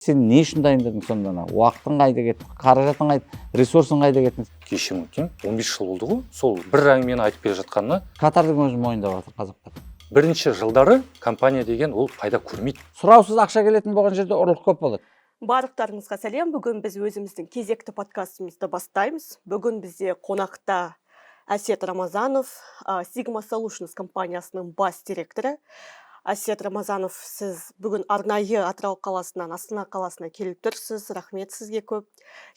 Сен не үшін дайындадың сонда? Уақытың қайда кетті, қаражатың қайда, ресурсың қайда кетті? Кешім өткен 15 жыл болды ғой. Сол бір әңгімені айтып келе жатқанына. Катардың өзі мойындап жатыр қазақтар. Бірінші жылдары компания деген ол пайда көрмейді. Сұраусыз ақша келетін болған жерде ұрлық көп болады. Барлықтарыңызға сәлем. Бүгін біз өзіміздің кезекті подкастымызды бастаймыз. Бүгін бізде қонақта Әсет Рамазанов, Sigma Solutions компаниясының бас директоры. Әсет Рамазанов, сіз бүгін арнайы Атырау қаласынан Астана қаласына келіп тұрсыз. Рахмет сізге көп.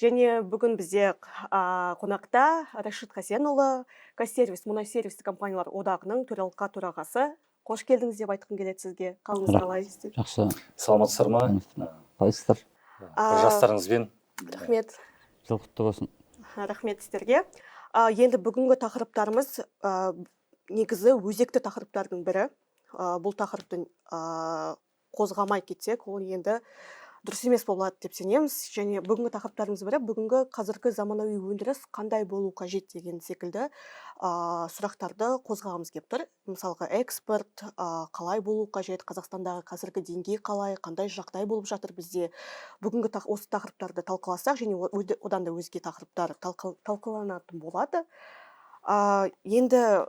Және бүгін бізде қонақта Рашид Хасенұлы, Қазсервис, мұнай сервистік компаниялар одағының төралқа төрағасы. Қош келдіңіз деп айтқым келеді сізге. Қалыңыз қалай? Жақсы. Саламатсыздар ма? Қалайсыздар? Жастарыңызбен. Рахмет. Жыл құтты болсын. Рахмет сіздерге. Енді бүгінгі тақырыптарымыз негізі өзекті тақырыптардың бірі. Бұл тақырыптың қозғамай кетсек, ол енді дұрыс емес болады деп сенеміз. Және бүгінгі тақырыптарымыз бірі, бүгінгі қазіргі заманауи өндіріс қандай болу қажет деген секілді сұрақтарды қозғағымыз келіп тұр. Мысалға, экспорт қалай болу қажет, Қазақстандағы қазіргі деңгей қалай, қандай жағдай болып жатыр бізде. Бүгінгі осы тақырыптарды талқыласақ, және одан да өзге тақырыптар талқыланатын болады. Енді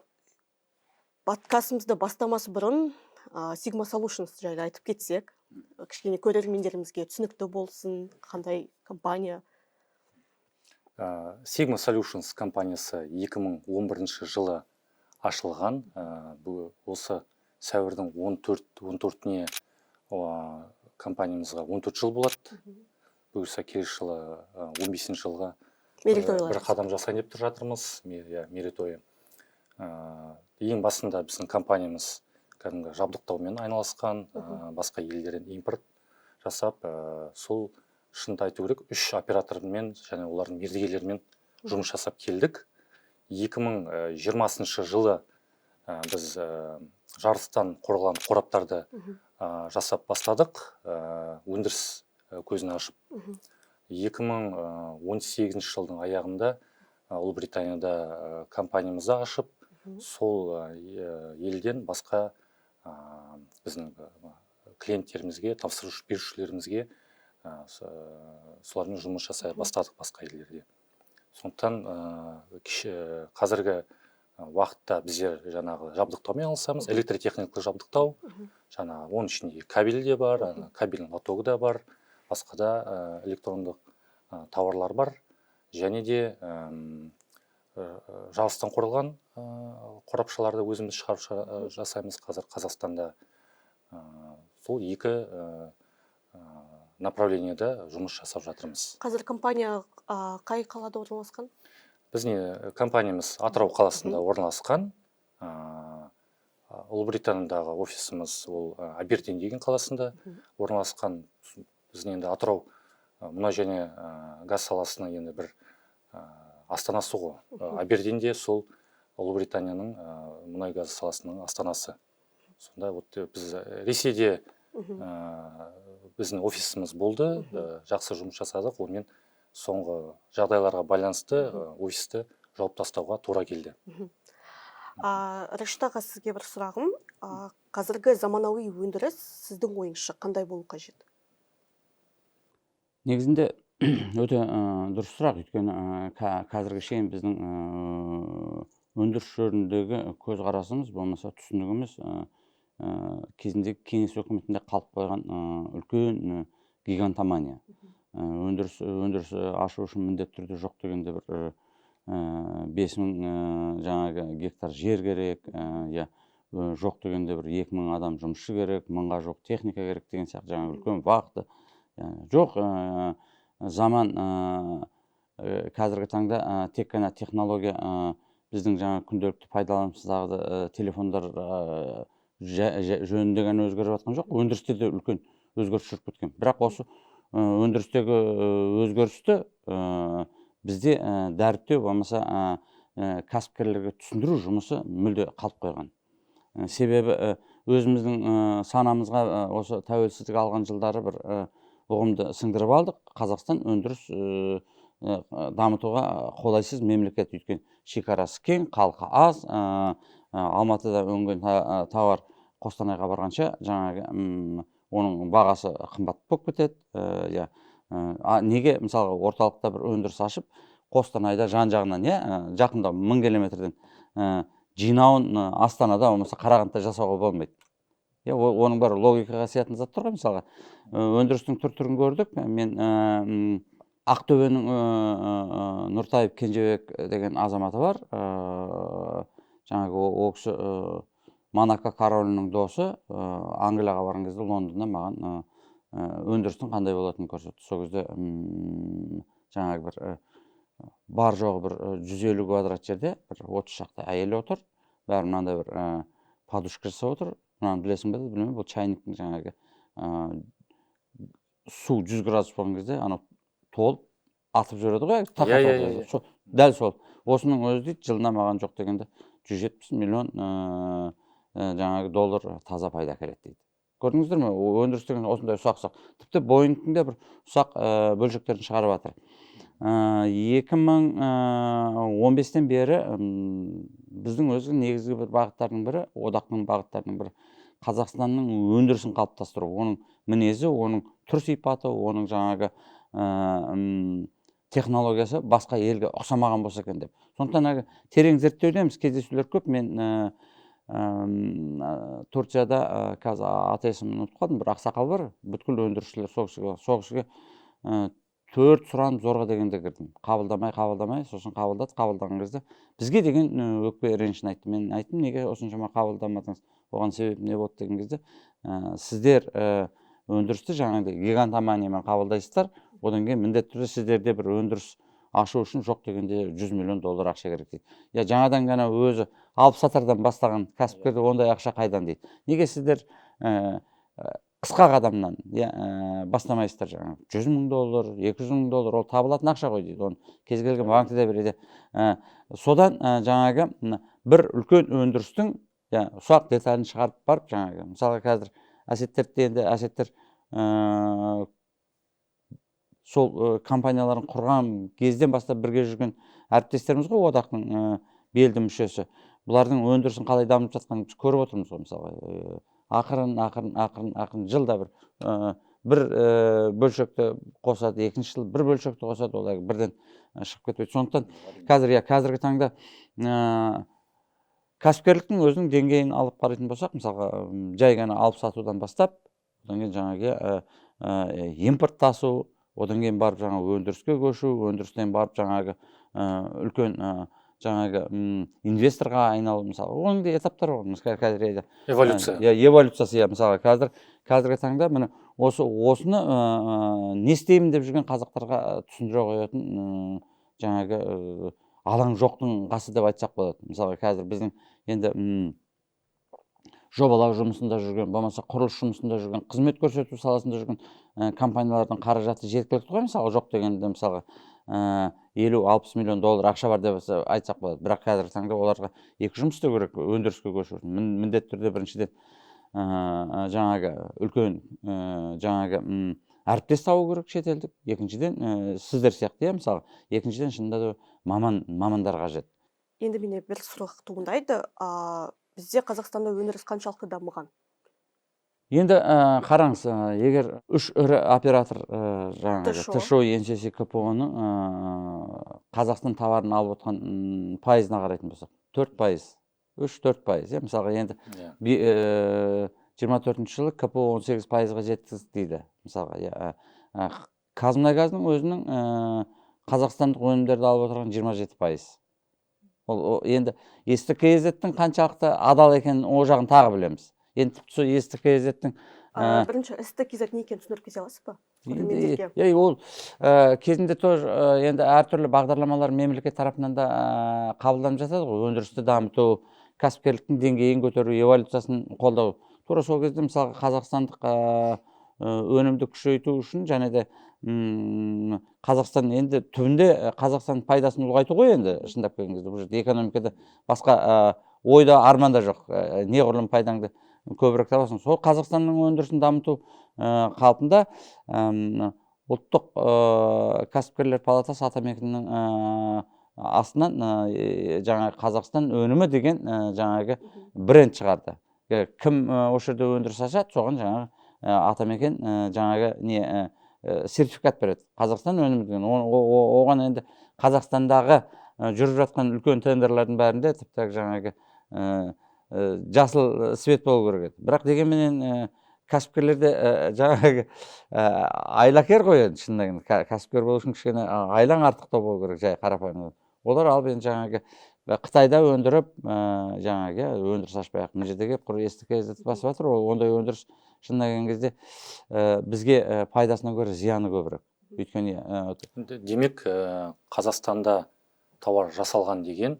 подкастымызды бастамас бұрын Sigma Solutions жайлы айтып кетсек, кішкене көрермендерімізге түсінікті болсын, қандай компания? Sigma Solutions компаниясы 2011 жылы ашылған. Осы сәуірдің 14-не компаниямызға 14 жыл болады. Бұйырса келесі жылы 15 жылға бір қадам жасайын деп тұр жатырмыз, мерейтойы. Ең басында біздің компаниямыз кәдімгі жабдықтаумен айналысқан, басқа елдерден импорт жасап, сол шынды айту керек, 3 оператормен және олардың мердігерлерімен жұмыс жасап келдік. 2020 жылы біз жарыстан қорғалған қораптарды жасап бастадық, өндіріс көзін ашып. 2018 жылдың аяғында Ұлыбританияда компаниямызды ашып, сол елден басқа біздің клиенттерімізге, тапсырыс берушілерімізге солармен жұмыс жасай бастадық басқа елдерде. Сондықтан қазіргі уақытта біздер жаңағы жабдықтаумен алысамыз, электротехникалық жабдықтау, жаңағы оның ішінде кабель де бар, кабельдің лотогы да бар, басқа да электрондық тауарлар бар, және де жарыстан қорғалған қорапшаларды өзіміз шығарып жасаймыз қазір Қазақстанда. Сол екі направлениеда жұмыс жасап жатырмыз. Қазір компания қай қалада орналасқан? Біздің компаниямыз Атырау қаласында орналасқан. Ұлыбританиядағы офисіміз ол Абердин деген қаласында орналасқан. Біздің енді Атырау мұнай және газ саласының енді бір астанасы ғой. Абердинде сол Ұлыбританияның мұнай газ саласының астанасы. Сонда біз Ресейде біздің офисіміз болды, жақсы жұмыс жасадық, онымен соңғы жағдайларға байланысты офисті жауып тастауға тура келді. Рашид аға, сізге бір сұрағым, қазіргі заманауи өндіріс сіздің ойыңызша қандай болу қажет? Негізінде өте дұрыс сұрақ, өйткені қазіргі шейін біздің өндіріс жөніндегі көзқарасымыз, болмаса түсінігіміз кезіндегі кеңес өкіметінде қалып қойған үлкен гигантомания. Өндіріс ашу үшін міндетті түрде жоқ дегенде бір 5000 жаңағы гектар жер керек, жоқ дегенде бір 2000 адам жұмысшы керек, 1000-ға жоқ техника керек деген сияқты жаңағы үлкен уақыты. Жоқ, заман қазіргі таңда тек қана технология біздің жаңа күнделікті пайдаланымыздағы телефондар жөнінде ғана өзгеріп жатқан жоқ, өндірісте де үлкен өзгеріс жүріп кеткен. Бірақ осы өндірістегі өзгерісті бізде дәріптеу, болмаса кәсіпкерлерге түсіндіру жұмысы мүлде қалып қойған. Себебі өзіміздің санамызға осы тәуелсіздік алған жылдары бір ұғымды сіңдіріп алдық. Қазақстан өндіріс дамытуға қолайсыз мемлекет, өйткені шекарасы кең, халқы аз, Алматыда өнген тауар Қостанайға барғанша жаңағы оның бағасы қымбат болып кетеді. Иә. Неге мысалы орталықта бір өндіріс ашып, Қостанайда жан-жағынан, жақында 1000 километрден жинауын Астанада болмаса Қарағандыда жасауға болмайды. Оның бәрі логикаға сиятын заттар ғой. Мысалға өндірістің түр-түрін көрдік. Мен Ақтөбенің Нұртаев Кенжебек деген азаматы бар. Жаңағы ол кісі Монако королінің досы. Англияға барған кезде Лондонда маған өндірістің қандай болатынын көрсетті. Сол кезде жаңағы бір бар жоғы бір 150 квадрат жерде бір 30 шақты әйел отыр. Бәрі мынандай бір подушка жасап отыр. Мынаны білесің бе? Білмеймін. Бұл чайниктің жаңағы су 100 градус болған кезде анау толып атып жібереді ғой. Дәл сол. Осының өзі дейді, жылына маған жоқ дегенде 170 миллион жаңағы доллар таза пайда әкеледі дейді. Көрдіңіздер ме? Өндіріс деген осындай ұсақ-ұсақ. Тіпті Боингтің де бір ұсақ бөлшектерін шығарып жатыр. 2015-тен бері біздің өзі негізгі бір бағыттардың бірі, одақтың бағыттарының бірі Қазақстанның өндірісін қалыптастыру. Оның мінезі, оның түр сипаты, оның жаңағы технологиясы басқа елге ұқсамаған болса екен деп. Сондықтан терең зерттеудеміз, кездесулер көп. Мен Турцияда қазір аты есімін ұмытып қалдым, бір ақсақал бар, бүткіл өндірушілер сол кісіге 4 сұранып зорға дегенде кірдім. Қабылдамай, сосын қабылдаған кезде бізге деген өкпе ренішін айтты. Мен айттым, неге осыншама қабылдамадыңыз, оған себеп не болды деген кезде, сіздер өндірісті жаңағыдай гигантоманиямен қабылдайсыздар, одан кейін міндетті түрде сіздерде бір өндіріс ашу үшін жоқ дегенде 100 миллион доллар ақша керек дейді. Жаңадан ғана өзі алып сатардан бастаған кәсіпкерде ондай ақша қайдан дейді. Неге сіздер қысқа қадамнан бастамайсыздар? Жаңағы 100 мың доллар, 200 мың доллар, ол табылатын ақша ғой дейді. Оны кез келген банкте де береді. Содан жаңағы бір үлкен өндірістің ұсақ деталін шығарып барып, жаңағы мысалы қазір әсеттер сол компанияларын құрған кезден бастап бірге жүрген әріптестеріміз ғой, одақтың белді мүшесі. Бұлардың өндірісін қалай дамып жатқанын біз көріп отырмыз ғой. Мысалы ақырын жылда бір бөлшекті қосады, екінші жыл бір бөлшекті қосады, олар бірден шығып кетпейді. Сондықтан қазіргі таңда кәсіпкерліктің өзінің деңгейін алып қарайтын болсақ, мысалға жай ғана алып сатудан бастап, одан кейін жаңағы импорт тасу, одан кейін барып жаңағы өндіріске көшу, өндірістен барып жаңағы үлкен жаңағы инвесторға айналу, мысалы. Оның да этаптары бар. Қазір эволюциясы, мысалы қазіргі таңда міне осыны не істеймін деп жүрген қазақтарға түсіндіре қоятын жаңағы алаң жоқтың қасы деп айтсақ болады. Мысалы қазір біздің енді жобалау жұмысында жүрген, болмаса құрылыс жұмысында жүрген, қызмет көрсету саласында жүрген компаниялардың қаражаты жеткілікті ғой. Мысалы жоқ дегенде мысалы 50-60 миллион доллар ақша бар деп айтсақ болады. Бірақ қазіргі таңда оларға екі жұмыс істеу керек, өндіріске көшу үшін. Міндетті түрде біріншіден жаңағы үлкен жаңағы әріптес табу керек шетелдік. Екіншіден сіздер сияқты, мысалы. Екіншіден шынында да мамандар қажет. Енді мене бір сұрақ туындайды. Бізде Қазақстанда өндіріс қаншалықты дамыған? Енді қараңыз, егер 3 ірі оператор ТШО, НСС, КПО-ның Қазақстан товарын алып отқан пайызына қарайтын болсақ, 4%, 3-4%. Мысалға енді 24-ші жылы КПО 18%-ға жеткізді дейді. Мысалға Қазмұнайгаздың өзінің қазақстандық өнімдерді алып отырған 27%. Ол енді СТКЗ-дің қаншалықты адал екенін ол жағын тағы білеміз. Енді сол СТКЗ-дің бірінші СТКЗ не екенін түсіндіріп кете аласыз ба? Ол кезінде тоже енді әртүрлі бағдарламалар мемлекет тарапынан да қабылданып жатады ғой. Өндірісті дамыту, кәсіпкерліктің деңгейін көтеру, эволюциясын қолдау. Тура сол кезде мысалы қазақстандық өнімді күшейту үшін және де Қазақстан енді түбінде Қазақстан пайдасын ұлғайту ғой енді шындап келген кезде. Бұл жерде экономикада басқа ойда арманда жоқ. Неғұрлым пайдаңды көбірек табасың. Сол Қазақстанның өндірісін дамыту қалпында ұлттық кәсіпкерлер палатасы Атамекеннің астынан жаңағы Қазақстан өнімі деген жаңағы бренд шығарды. Кім осы жерде өндіріс ашады, соған жаңағы атамекен жаңағы не сертификат береді. Қазақстан өнімі деген. Оған енді Қазақстандағы жүріп жатқан үлкен тендерлардың бәрінде тіпті жаңағы жасыл свет болу керек еді. Бірақ дегенменен кәсіпкерлерде жаңағы айлакер ғой енді шынында кәсіпкер болу үшін кішкене айлаң артықтау болу керек, жай қарапайым. Олар алып енді жаңағы Қытайда өндіріп жаңағы өндіріс ашпай ақ мына жерде келіп құр естіке басып жатыр. Ондай өндіріс шынына келген кезде бізге пайдасынан гөрі зияны көбірек. Өйткені демек Қазақстанда тауар жасалған деген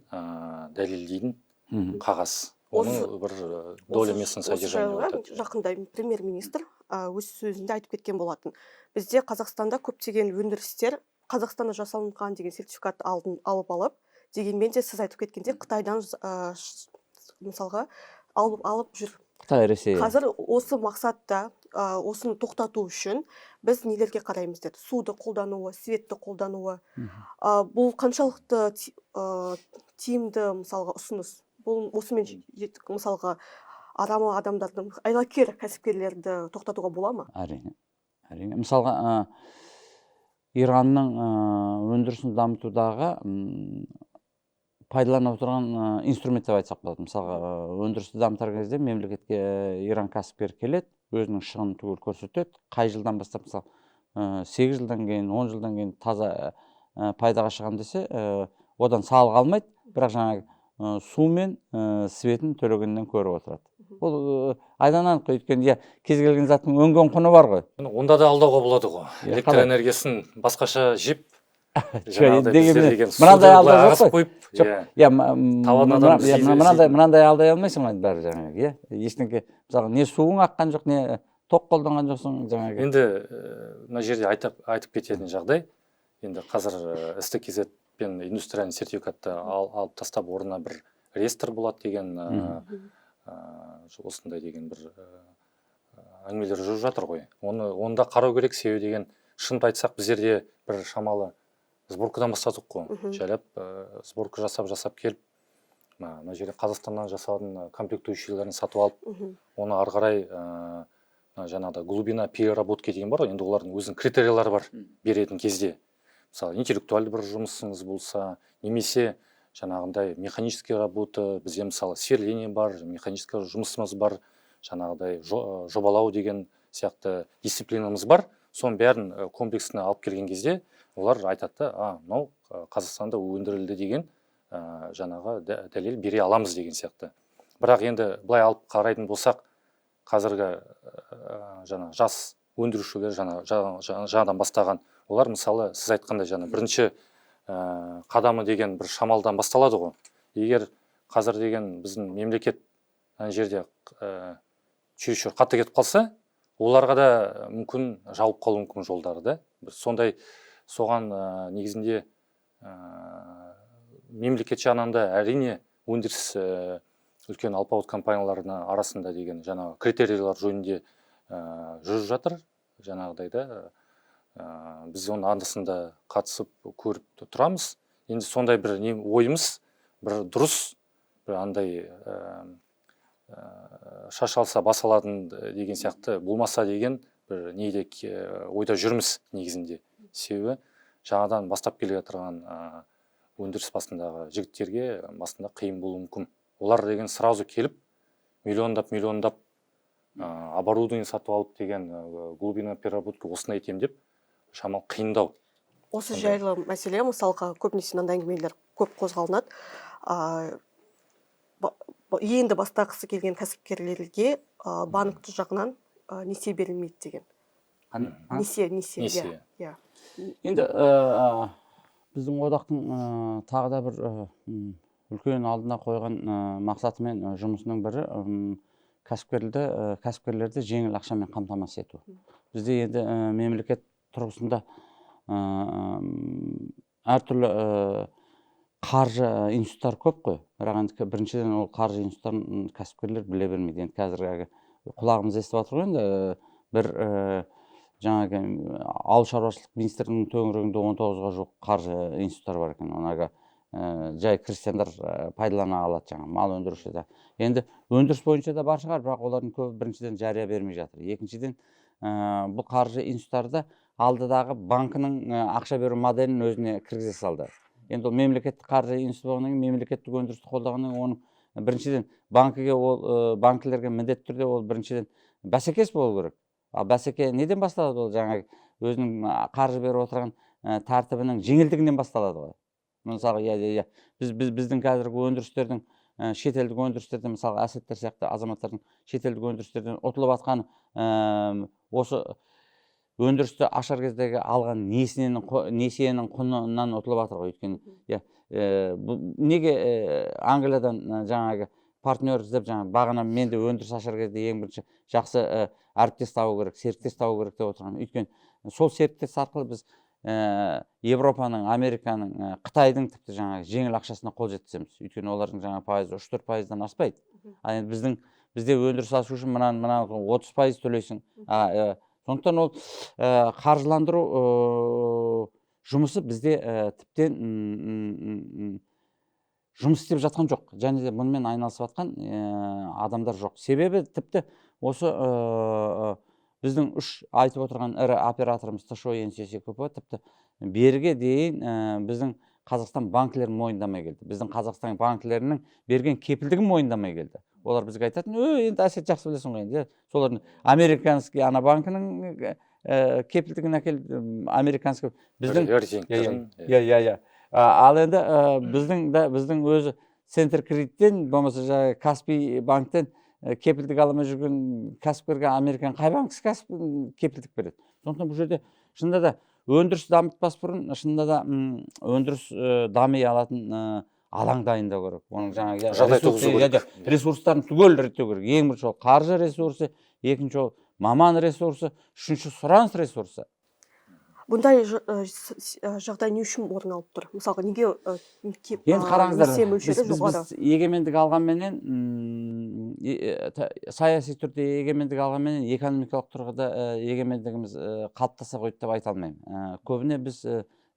дәлелдейтін қағаз. Оның бір долемесін содержание өтеді. Жақында премьер-министр өз сөзінде айтып кеткен болатын. Бізде Қазақстанда көптеген өндірістер Қазақстанда жасалынған деген сертификат алып алып, дегенмен де сіз айтып кеткенде Қытайдан мысалға алып жүр. Қытай, Ресей. Қазір осы мақсатта осыны тоқтату үшін біз нелерге қараймыз деді. Суды қолдануы, светті қолдануы. Бұл қаншалықты тиімді мысалға ұсыныс. Бұл осымен мысалға арамы адамдардың айлакер кәсіпкерлерді тоқтатуға бола ма? Әрине. Мысалға Иранның өндірісін дамытудағы пайдаланып отырған инструмент деп айтсақ болады. Мысалға өндірісті дамытар кезде мемлекетке Иран кәсіпкер келеді, өзінің шығынын түгел көрсетеді. Қай жылдан бастап, мысалы 8 жылдан кейін, 10 жылдан кейін таза пайдаға шығам десе, одан салық алмайды, бірақ жаңағы су мен светін төлегеннен көріп отырады. Бұл айдан анық, өйткені кез келген заттың өнген құны бар ғой. Онда да алдауға болады ғой. Электр энергиясын басқаша жеп, мынандай алдай жоқ қой. Мынандай алдай алмайсың ғой бәрі жаңағы, ештеңке, мысалы, не суың аққан жоқ, не тоқ қолданған жоқсың жаңағы. Енді мына жерде айтып кететін жағдай, енді қазір СТКЗ пен индустриальный сертификатты алып тастап орнына бір реестр болады деген осындай деген бір әңгімелер жүріп жатыр ғой. Онда қарау керек, себебі деген шынын айтсақ біздерде бір шамалы сборкадан бастадық қой. Жайлап сборка жасап келіп, мына жерде Қазақстаннан жасалған комплектующийлерін сатып алып, оны ары қарай жаңағыда глубина переработки деген бар ғой, енді олардың өзінің критериялары бар беретін кезде. Мысалы, интеллектуальды бір жұмысыңыз болса, немесе жаңағындай механический работа, бізде мысалы сверление бар, механический жұмысымыз бар, жаңағыдай жобалау деген сияқты дисциплинамыз бар. Соның бәрін комплексіне алып келген кезде, олар айтады, мынау Қазақстанда өндірілді деген жаңағы дәлел бере аламыз деген сияқты. Бірақ енді былай алып қарайтын болсақ, қазіргі жас өндірушілер жаңадан бастаған, олар мысалы сіз айтқандай бірінші қадамы деген бір шамалдан басталады ғой. Егер қазір деген біздің мемлекет жерде чересчур қатты кетіп қалса, оларға да мүмкін жауып қалу мүмкін жолдары да. Сондай соған негізінде мемлекет жағынан да әрине өндіріс үлкен алпауыт компанияларының арасында деген жаңағы критериялар жөнінде жүріп жатыр. Жаңағыдайда біз оны андысында қатысып көріп тұрамыз. Енді сондай бір ойымыз, бір дұрыс, бір андай шашалса басаладың деген сияқты болмаса деген бір нейде ойда жүрміз негізінде. Себебі жаңадан бастап келе жатырған өндіріс басындағы жігіттерге басында қиын болуы мүмкін. Олар деген сразу келіп, миллиондап оборудование сатып алып деген глубина переработки осыны айтем деп шамал қиындау. Осы жайлы мәселе, мысалға, көбінесе мынандай әңгімелер көп қозғалынады. Енді бастағысы келген кәсіпкерлерге банк жағынан несие берілмейді деген. Несие. Енді біздің одақтың тағы да бір үлкен алдына қойған мақсаты мен жұмысының бірі кәсіпкерлерді жеңіл ақшамен қамтамасыз ету. Бізде енді мемлекет тұрғысында әртүрлі қаржы институттары көп қой. Бірақ біріншіден ол қаржы институттарын кәсіпкерлер біле бермейді. Енді қазір құлағымыз естіп жатыр ғой, енді бір жаңағы ауыл шаруашылық министрлігінің төңірегінде 19-ға жоқ қаржы институттары бар екен. Онаға жай крестьяндар пайдалана алады, жаңағы мал өндіруші де. Енді өндіріс бойынша да бар шығар, бірақ олардың көбі біріншіден жария бермей жатыр. Екіншіден, бұл қаржы институттары алдыдағы банкінің ақша беру моделін өзіне кіргізе салды. Енді ол мемлекеттік қаржы институты болғаннан кейін, мемлекеттік өндірісті қолдағаннан кейін, оның біріншіден банкілерге міндетті түрде ол біріншіден бәсекес болу керек. Ал бәсеке неден басталады? Ол жаңағы өзінің қаржы беріп отырған тәртібінің жеңілдігінен басталады ғой. Мысалы, біздің қазіргі өндірістердің, шетелдік өндірістерден, мысалы, әсеттер сияқты азаматтардың шетелдік өндірістерден ұтылып атқан осы өндірісті ашар кездегі алған несиенің құнынан ұтылып атыр ғой. Өйткені неге Англиядан жаңағы партнер іздеп, жаңағы бағана менде өндіріс ашар кезде ең бірінші жақсы әріптес табу керек, серіктес табу керек деп отырған. Өйткені сол серіктес арқылы біз Европаның, Американың, Қытайдың тіпті жаңағы жеңіл ақшасына қол жеткіземіз. Өйткені олардың жаңағы пайызы 3-4%-дан аспайды. Ал енді бізде өндіріс ашу үшін мына 30% төлейсің. Сондықтан ол қаржыландыру жұмысы бізде тіптен жұмыс істеп жатқан жоқ. Және де бұнымен айналысып жатқан адамдар жоқ. Себебі тіпті осы біздің үш айтып отырған ірі операторымыз ТШО, НСС, КП тіпті берге дейін біздің Қазақстан банкілерін мойындамай келді. Біздің Қазақстан банкілерінің берген кепілдігін мойындамай келді. Олар бізге айтатын, енді әсет жақсы білесің ғой енді. Солардың американский ана банкінің кепілдігін әкелді, американский біздің ал енді біздің өзі Центр кредиттен, болмаса Каспий банктен кепілдік аламай жүрген кәсіпкерге американ қай банк кепілдік береді. Сондықтан бұл жерде шынында да өндіріс дамытпас бұрын, шынында да өндіріс дами алатын алаң дайындау керек. Оның жаңағы ресурстарын түгел реттеу керек. Ең бірінші ол қаржы ресурсы, екінші ол маман ресурсы, үшінші сұраныс ресурсы. Бұндай жағдай не үшін орын алып тұр? Мысалға, неге енді қараңыздар, біз егемендік алғанменен, саяси түрде егемендік алғанменен, экономикалық тұрғыда егемендігіміз қалыптаса қойды деп айта алмаймын. Көбіне біз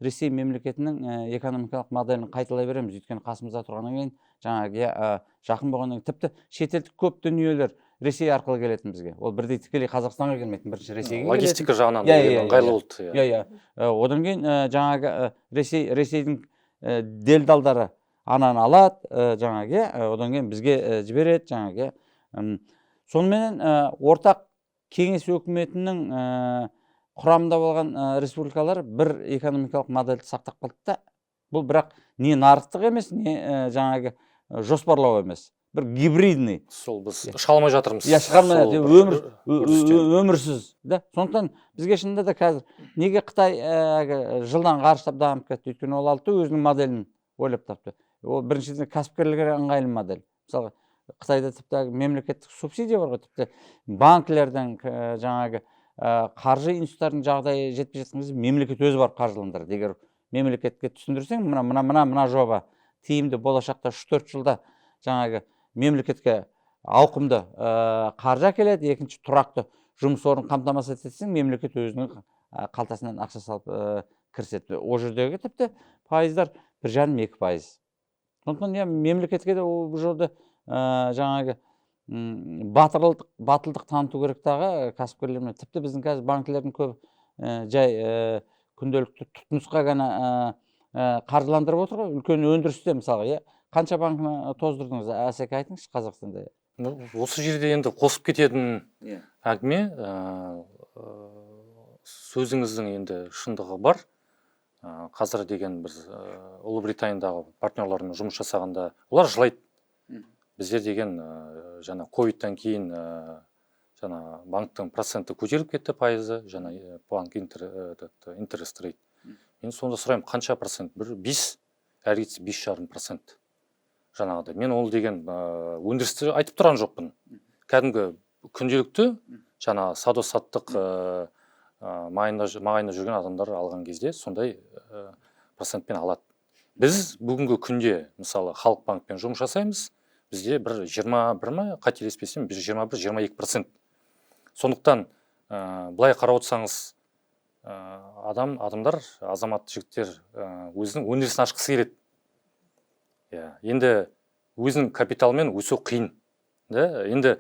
Ресей мемлекетінің экономикалық моделін қайталай береміз. Өйткені қасымызда тұрғаннан кейін, жаңағы жақын болғаннан кейін, тіпті шетелдік көп дүниелер Ресей арқылы келетін бізге. Ол бірдей тікелей Қазақстанға келмейтін, бірінші Ресейге келетін. Логистика жағынан ыңғайлы болды. Одан кейін жаңағы Ресейдің делдалдары ананы алады, жаңағы, одан кейін бізге жібереді, жаңағы. Сонымен ортақ кеңес өкіметінің құрамында болған республикалар бір экономикалық модельді сақтап қалды да, бұл бірақ не нарықтық емес, не жаңағы жоспарлау емес. Бір гибридный. Сол біз шығалмай жатырмыз. Шығалмай, өмірсіз. Сондықтан бізге шынында да қазір неге Қытай жылдан ғарыштап дамып кетті? Өйткені ол алды өзінің моделін ойлап тапты. Ол біріншіден кәсіпкерлерге ыңғайлы модель. Мысалы, Қытайда тіпті мемлекеттік субсидия бар ғой, тіпті банкілердің жаңағы қаржы институттарының жағдайы жетпей жатқан кезде мемлекет өзі барып қаржыландырады. Егер мемлекетке түсіндірсең, мына жоба тиімді, болашақта 3-4 жылда жаңағы мемлекетке ауқымды қаржы әкеледі, екінші тұрақты жұмыс орнын қамтамасыз етсең, мемлекет өзінің қалтасынан ақша салып кіріседі. Ол жердегі тіпті пайыздар 1,5-2%. Сондықтан мемлекетке де бұл жерде жаңағы батылдық таныту керек дағы кәсіпкерлермен. Тіпті біздің қазір банкілердің көбі жай күнделікті тұтынысқа ғана қаржыландырып отыр ғой. Үлкен өндірісте мысалы, қанша банкіні тоздырдыңыз, Әсеке айтыңызшы Қазақстанда? Осы жерде енді қосып кететін әңгіме, сөзіңіздің енді шындығы бар. Қазір деген біз Ұлыбританиядағы партнерлармен жұмыс жасағанда, олар жылайды. Біздер деген жаңа ковидтан кейін жаңа банктың проценті көтеріліп кетті, пайызы, жаңа банк интерест рейт. Мен сонда сұраймын, қанша процент? 5, әрі кетсе 5,5%. Жаңағыда. Мен ол деген өндірісті айтып тұрған жоқпын. Кәдімгі күнделікті жаңа сауда-саттық маңайында жүрген адамдар алған кезде сондай процентпен алады. Біз бүгінгі күнде, мысалы, Халық банкпен жұмыс жасаймыз, бізде бір 21 ма, қателеспесем, 21-22%. Сондықтан былай қарап отырсаңыз, адамдар, азамат жігіттер өзінің өндірісін ашқысы келеді. Енді өзінің капиталмен өсу қиын. Енді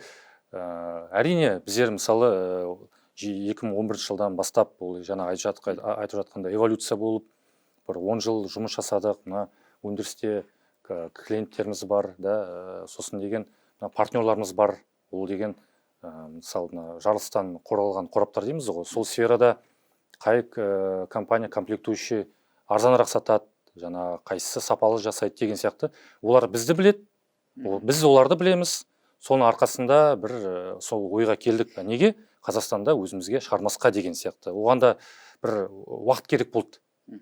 әрине біздер мысалы 2011 жылдан бастап ол жаңа айтып жатқанда эволюция болып, бір 10 жыл жұмыс жасадық. Мына өндірісте клиенттеріміз бар, сосын деген партнерларымыз бар. Ол деген мысалы жарылыстан қорғалған қораптар дейміз ғой. Сол сферада қай компания комплектующий арзанырақ сатады, жаңа қайсысы сапалы жасайды деген сияқты. Олар бізді білет, біз оларды білеміз. Соның арқасында бір сол ойға келдік. Неге Қазақстанда өзімізге шығармасқа деген сияқты. Оған да бір уақыт керек болды.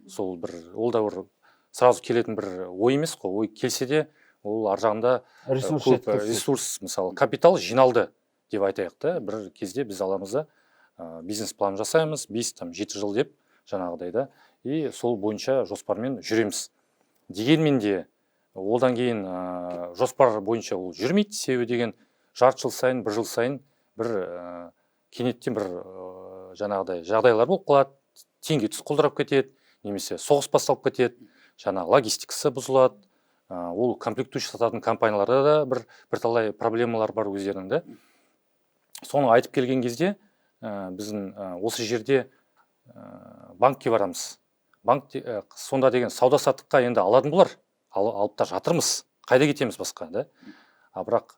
Сол ол да бір сразу келетін бір ой емес қой. Ой келсе де ол ар жағында көп ресурс, мысалы капитал жиналды деп айтайық. Бір кезде біз аламыз бизнес план жасаймыз, 5-7 жыл деп жаңағыдай и сол бойынша жоспармен жүреміз. Дегенмен де одан кейін жоспар бойынша ол жүрмейді. Себебі деген жарты жыл сайын, бір жыл сайын бір кенеттен бір жаңағыдай жағдайлар болып қалады. Теңге түс құлдырап кетеді, немесе соғыс басталып кетеді, жаңа логистикасы бұзылады. Ол комплектующий сататын компанияларда да бірталай проблемалар бар өздерінің. Соны айтып келген кезде біздің осы жерде банкке барамыз. Банк сонда деген сауда саттыққа енді алатын бұлар, алып та жатырмыз. Қайда кетеміз басқа, бірақ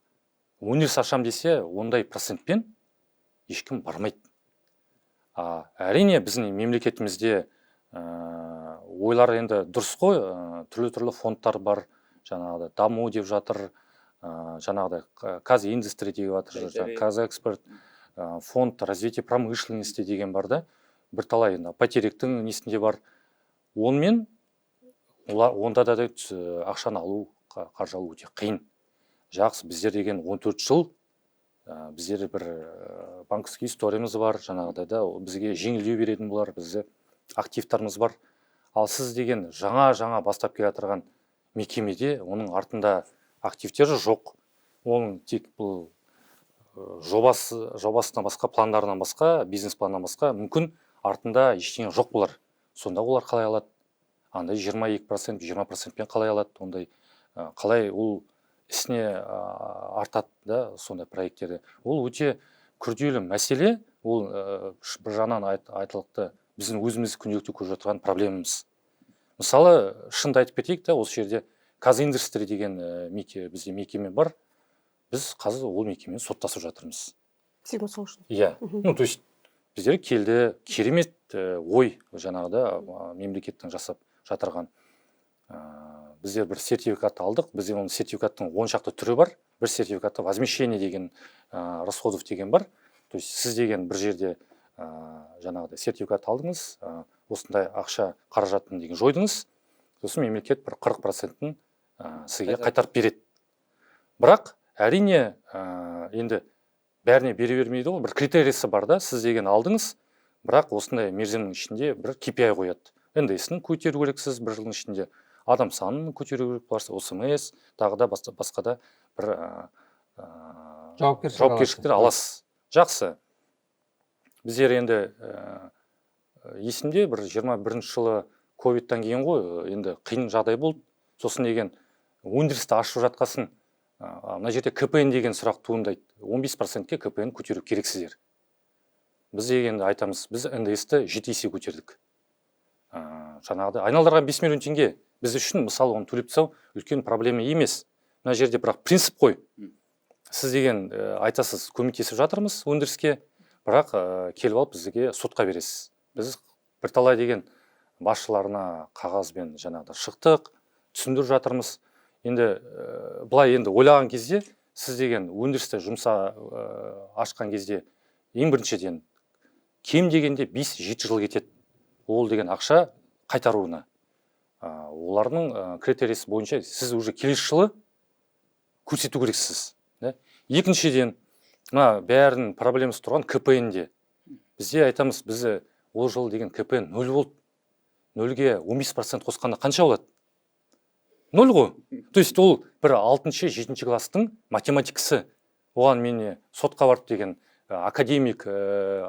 өндіріс ашам десе, ондай процентпен ешкім бармайды. Әрине біздің мемлекетімізде ойлар енді дұрыс қой, түрлі фондтар бар, жаңағыдай даму деп жатыр, жаңағыдай Казиндустрия деп жатыр, Казэкспорт, фонд развития промышленности деген бар бірталай потеректің несінде бар. Онымен онда да ақшаны алу, қаржы алу өте қиын. Жақсы, біздер деген 14 жыл біздер бір банковский историямыз бар, жаңағыдай бізге жеңілдеу беретін бұлар, бізде активтарымыз бар. Ал сіз деген жаңа бастап келе жатырған мекемеде оның артында активтері жоқ. Оның тек бұл жобасынан басқа, пландарынан басқа, бизнес планынан басқа мүмкін артында ештеңе жоқ болар. Сонда олар қалай алады? Андай 22%, 20%-пен қалай алады? Ондай қалай ол ісіне артады сондай проекттерді? Ол өте күрделі мәселе. Ол бір жағынан айтылықты біздің өзіміз күнделікті көріп жатқан проблемамыз. Мысалы, шынды айтып кетейік, осы жерде Казиндустрия деген бізде мекеме бар. Біз қазір ол мекемемен соттасып жатырмыз. Сіздің сол үшін? То есть біздер келді, керемет ой жаңағыда мемлекеттің жасап жатырған. Біздер бір сертификат алдық. Бізде оның сертификаттың 10 шақты түрі бар. Бір сертификатта возмещение деген расходов деген бар. То есть сіз деген бір жерде жаңағыдай сертификат алдыңыз, осындай ақша қаражатын деген жойдыңыз. Сосын мемлекет бір 40%-ін сізге қайтарып береді. Бірақ әрине енді бәріне бере бермейді ғой, бір критериясы бар сіз деген алдыңыз, бірақ осындай мерзімнің ішінде бір KPI қояды. НДС-ін көтеру керексіз бір жылдың ішінде, адам санын көтеру керек боларса, ОСМС, тағы да басқа да бір жауапкершіліктер аласыз. Жақсы. Біздер енді есімде бір 21 жылы ковидтан кейін ғой, енді қиын жағдай болды. Сосын деген өндірісті ашып жатқасын, мына жерде КПН деген сұрақ туындайды. 15%-ке КПН көтеру керексіздер. Біз дегенді айтамыз, біз НДС-ті 7 есе көтердік. Жаңағыда айналдырған 5 миллион теңге біз үшін, мысалы, оны төлеп тастау үлкен проблема емес. Мына жерде бірақ принцип қой. Сіз деген айтасыз, көмектесіп жатырмыз өндіріске, бірақ келіп алып бізге сотқа бересіз. Біз бірталай деген басшыларына қағазбен жаңағыда шықтық, түсіндіріп жатырмыз. Енді былай енді ойлаған кезде, сіз деген өндірісті ашқан кезде ең біріншіден кем дегенде 5-7 жыл кетеді. Ол деген ақша қайтаруына. Олардың критериясы бойынша сіз уже келесі жылы көрсету керексіз. Екіншіден, мына бәрінің проблемасы тұрған КПН-де. Бізде айтамыз, бізде ол жыл деген КПН 0 болды. 0-ге 15% қосқанда қанша болады? 0 ғой. То есть ол бір 6-7 класстың математикасы. Оған мені сотқа барып деген академик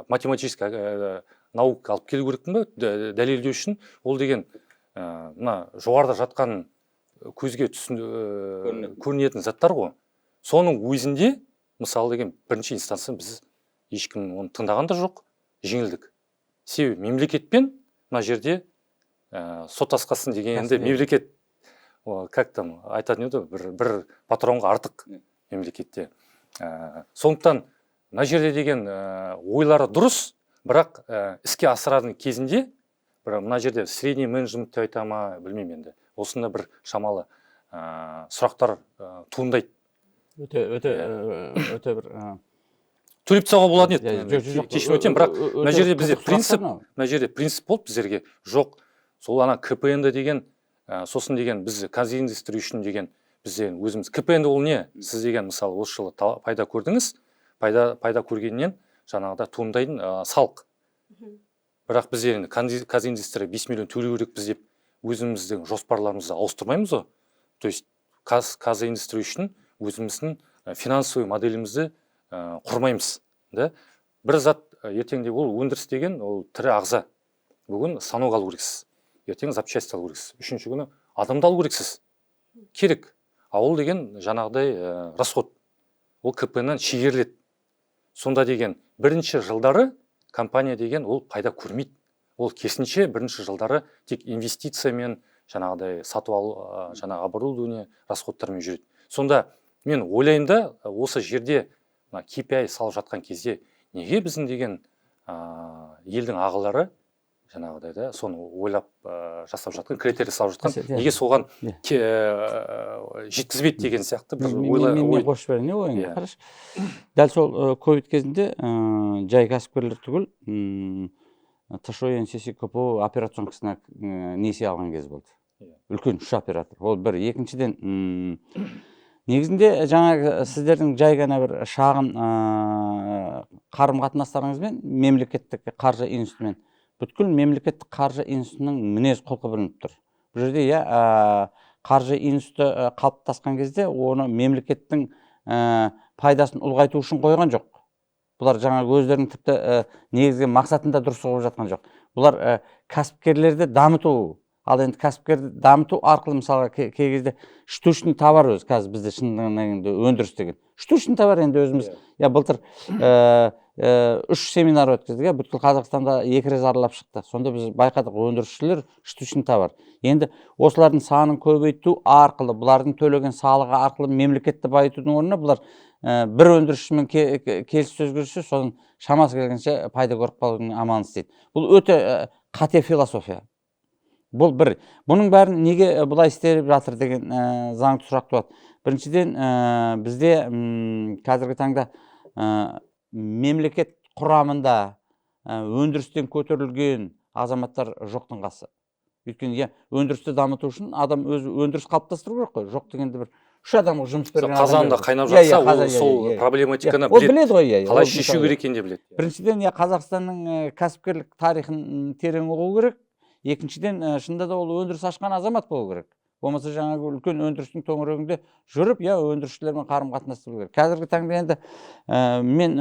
математический наука алып келу керекпін бе, дәлелдеу үшін. Ол деген жоғарыда жатқан көзге көрінетін заттар ғой. Соның өзінде мысалы деген бірінші инстанция біз ешкім оны тыңдаған да жоқ, жеңілдік. Себебі мемлекетпен мына жерде соттасқасын деген енді мемлекет как там айтатын еді, бір патронға артық мемлекетте. Сондықтан мына жерде деген ойлары дұрыс, бірақ іске асырардың кезінде мына жерде средний менеджмент деп айта ма, білмеймін енді. Осында бір шамалы сұрақтар туындайды. Өте бір төлеп тастауға болатын еді. Кешірім өтем, бірақ мына жерде бізде принцип болды біздерге. Жоқ, сол ана КПН деген, сосын деген біз казиндустрия үшін деген бізде өзіміз КПН ол не? Сіз деген мысалы осы жылы пайда көрдіңіз, пайда көргеннен жаңағыда туындайтын салық. Бірақ біз енді казиндустрия 5 миллион төлеу керек біз деп өзіміздің жоспарларымызды ауыстырмаймыз ғой. То есть казиндустрия үшін өзіміздің финансовый моделімізді құрмаймыз. Бір зат ертеңде ол өндіріс деген ол тірі ағза. Бүгін станок алу керексіз. Ертең запчасть алу керексіз. Үшінші күні адамды алу керексіз. Керек. А ол деген жаңағыдай расход. Ол КПН-нан шегеріледі. Сонда деген бірінші жылдары компания деген ол пайда көрмейді. Ол керісінше бірінші жылдары тек инвестициямен жаңағыдай сатып алу, жаңағы оборудование расходтармен жүреді. Сонда мен ойлаймын да, осы жерде KPI салып жатқан кезде неге біздің деген елдің ағалары жаңағыдай да соны ойлап жасап жатқан, критерий салып жатқан, неге соған жеткізбейді деген сияқты бір ой. Қосып берейін, не ойың? Қараш. Дәл сол ковид кезінде жай кәсіпкерлер түгіл, ТШО, НСС, КПО операционкасына несие алған кез болды. Үлкен 3 оператор. Ол бір. Екіншіден, негізінде жаңағы сіздердің жай ғана бір шағын қарым-қатынастарыңызбен мемлекеттік қаржы институтымен бүткіл мемлекеттік қаржы институтының мінез құлқы білініп тұр. Бұл жерде қаржы институты қалыптасқан кезде оны мемлекеттің пайдасын ұлғайту үшін қойған жоқ. Бұлар жаңағы өздерінің тіпті негізгі мақсатында дұрыс қойып жатқан жоқ. Бұлар кәсіпкерлерді дамыту. Ал енді кәсіпкерді дамыту арқылы мысалға кей кезде штучный товар өзі, қазір бізде шынымен өндіріс деген. Штучный товар енді өзіміз, былтыр 3 семинар өткіздік, бүткіл Қазақстанда 2 рет аралап шықты. Сонда біз байқадық, өндірісшілер штучный товар. Енді осылардың санын көбейту арқылы, бұлардың төлеген салығы арқылы мемлекетті байытудың орнына бұлар бір өндірісшімен келіссөз жүрсе, соның шамасы келгенше пайда көріп қалудың амалын істейді. Бұл өте қате философия. Бұл бір. Бұның бәрін неге бұлай істеп жатыр деген заңды сұрақ туады. Біріншіден, бізде қазіргі таңда мемлекет құрамында өндірістен көтерілген азаматтар жоқтың қасы. Өйткені өндірісті дамыту үшін адам өзі өндіріс қалыптастыру керек қой. Жоқ дегенде бір 3 адамға жұмыс берген адам. Қазанда қайнап жатса, ол сол проблематиканы біледі. Қалай шешу керек екенін де біледі. Біріншіден, Қазақстанның кәсіпкерлік тарихын терең оқу керек. Екіншіден, шынында да ол өндіріс ашқан азамат болу керек. Болмаса жаңағы үлкен өндірістің төңірегінде жүріп, өндірісшілермен қарым-қатынасты болу керек. Қазіргі таңда енді мен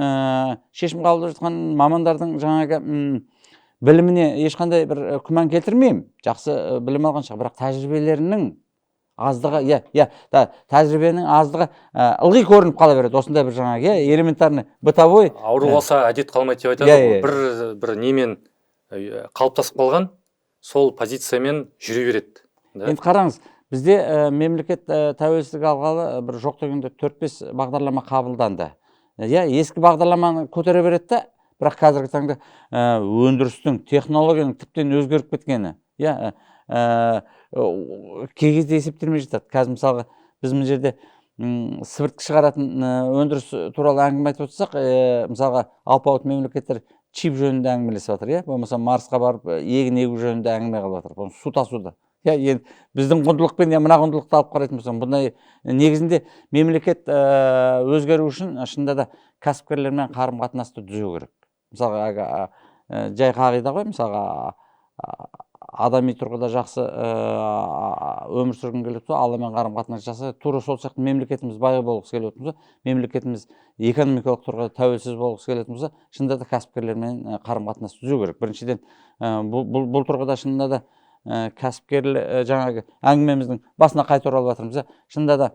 шешім қабылдап жатқан мамандардың жаңағы біліміне ешқандай бір күмән келтірмеймін. Жақсы білім алған шығар, бірақ тәжірибелерінің аздығы, тәжірибенің аздығы ылғи көрініп қала береді. Осындай бір жаңағы элементарный бытовой. Ауру болса әдет қалмайды деп айтады. Бір немен қалыптасып қалған сол позициямен жүре береді. Енді қараңыз, бізде мемлекет тәуелсіздік алғалы бір жоқ дегенде 4-5 бағдарлама қабылданды. Ескі бағдарламаны көтере береді де, бірақ қазіргі таңда өндірістің, технологияның тіптен өзгеріп кеткені. Кей кезде есептелмей жатады. Қазір мысалға біз мына жерде сібірткі шығаратын өндіріс туралы әңгіме айтып отырсақ, мысалға алпауыт мемлекеттер чип жөнінде әңгімелесіп жатыр, болмаса Марсқа барып егін егу жөнінде әңгіме қылып жатыр, су тасуда. Енді біздің құндылықпен мына құндылықты алып қарайтын болсам, бұндай негізінде мемлекет өзгеру үшін шынында да кәсіпкерлермен қарым-қатынасты түзеу керек. Мысалға жай қағида ғой, мысалға адами тұрғыда жақсы өмір сүргің келеді болса, Алламен қарым-қатынас жаса, тура сол сияқты мемлекетіміз бай болғысы келетін болса, мемлекетіміз экономикалық тұрғыда тәуелсіз болғысы келетін болса, шынында да кәсіпкерлермен қарым-қатынас түзеу керек. Біріншіден, бұл тұрғыда шынында да кәсіпкерлік жаңағы әңгімеміздің басына қайта оралып жатырмыз. Шынында да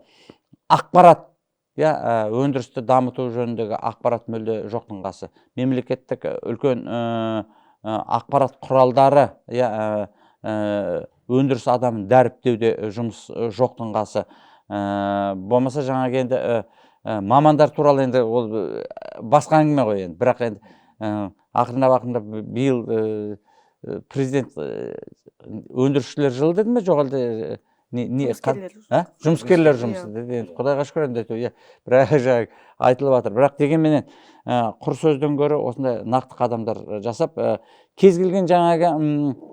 ақпарат, өндірісті дамыту жөніндегі ақпарат мүлде жоқтың қасы. Мемлекеттік үлкен ақпарат құралдары, өндіріс адамын дәріптеуде жұмыс жоқтың қасы. Болмаса жаңағы енді мамандар туралы енді ол басқа әңгіме ғой енді. Бірақ енді ақырындап биыл президент өндірісшілер жылы деді ме, жоқ әлде жұмыскерлер жұмысы деді. Енді Құдайға шүкір енді бірақ айтылып жатыр. Бірақ дегенменен құр сөзден гөрі осындай нақты қадамдар жасап, кез келген жаңағы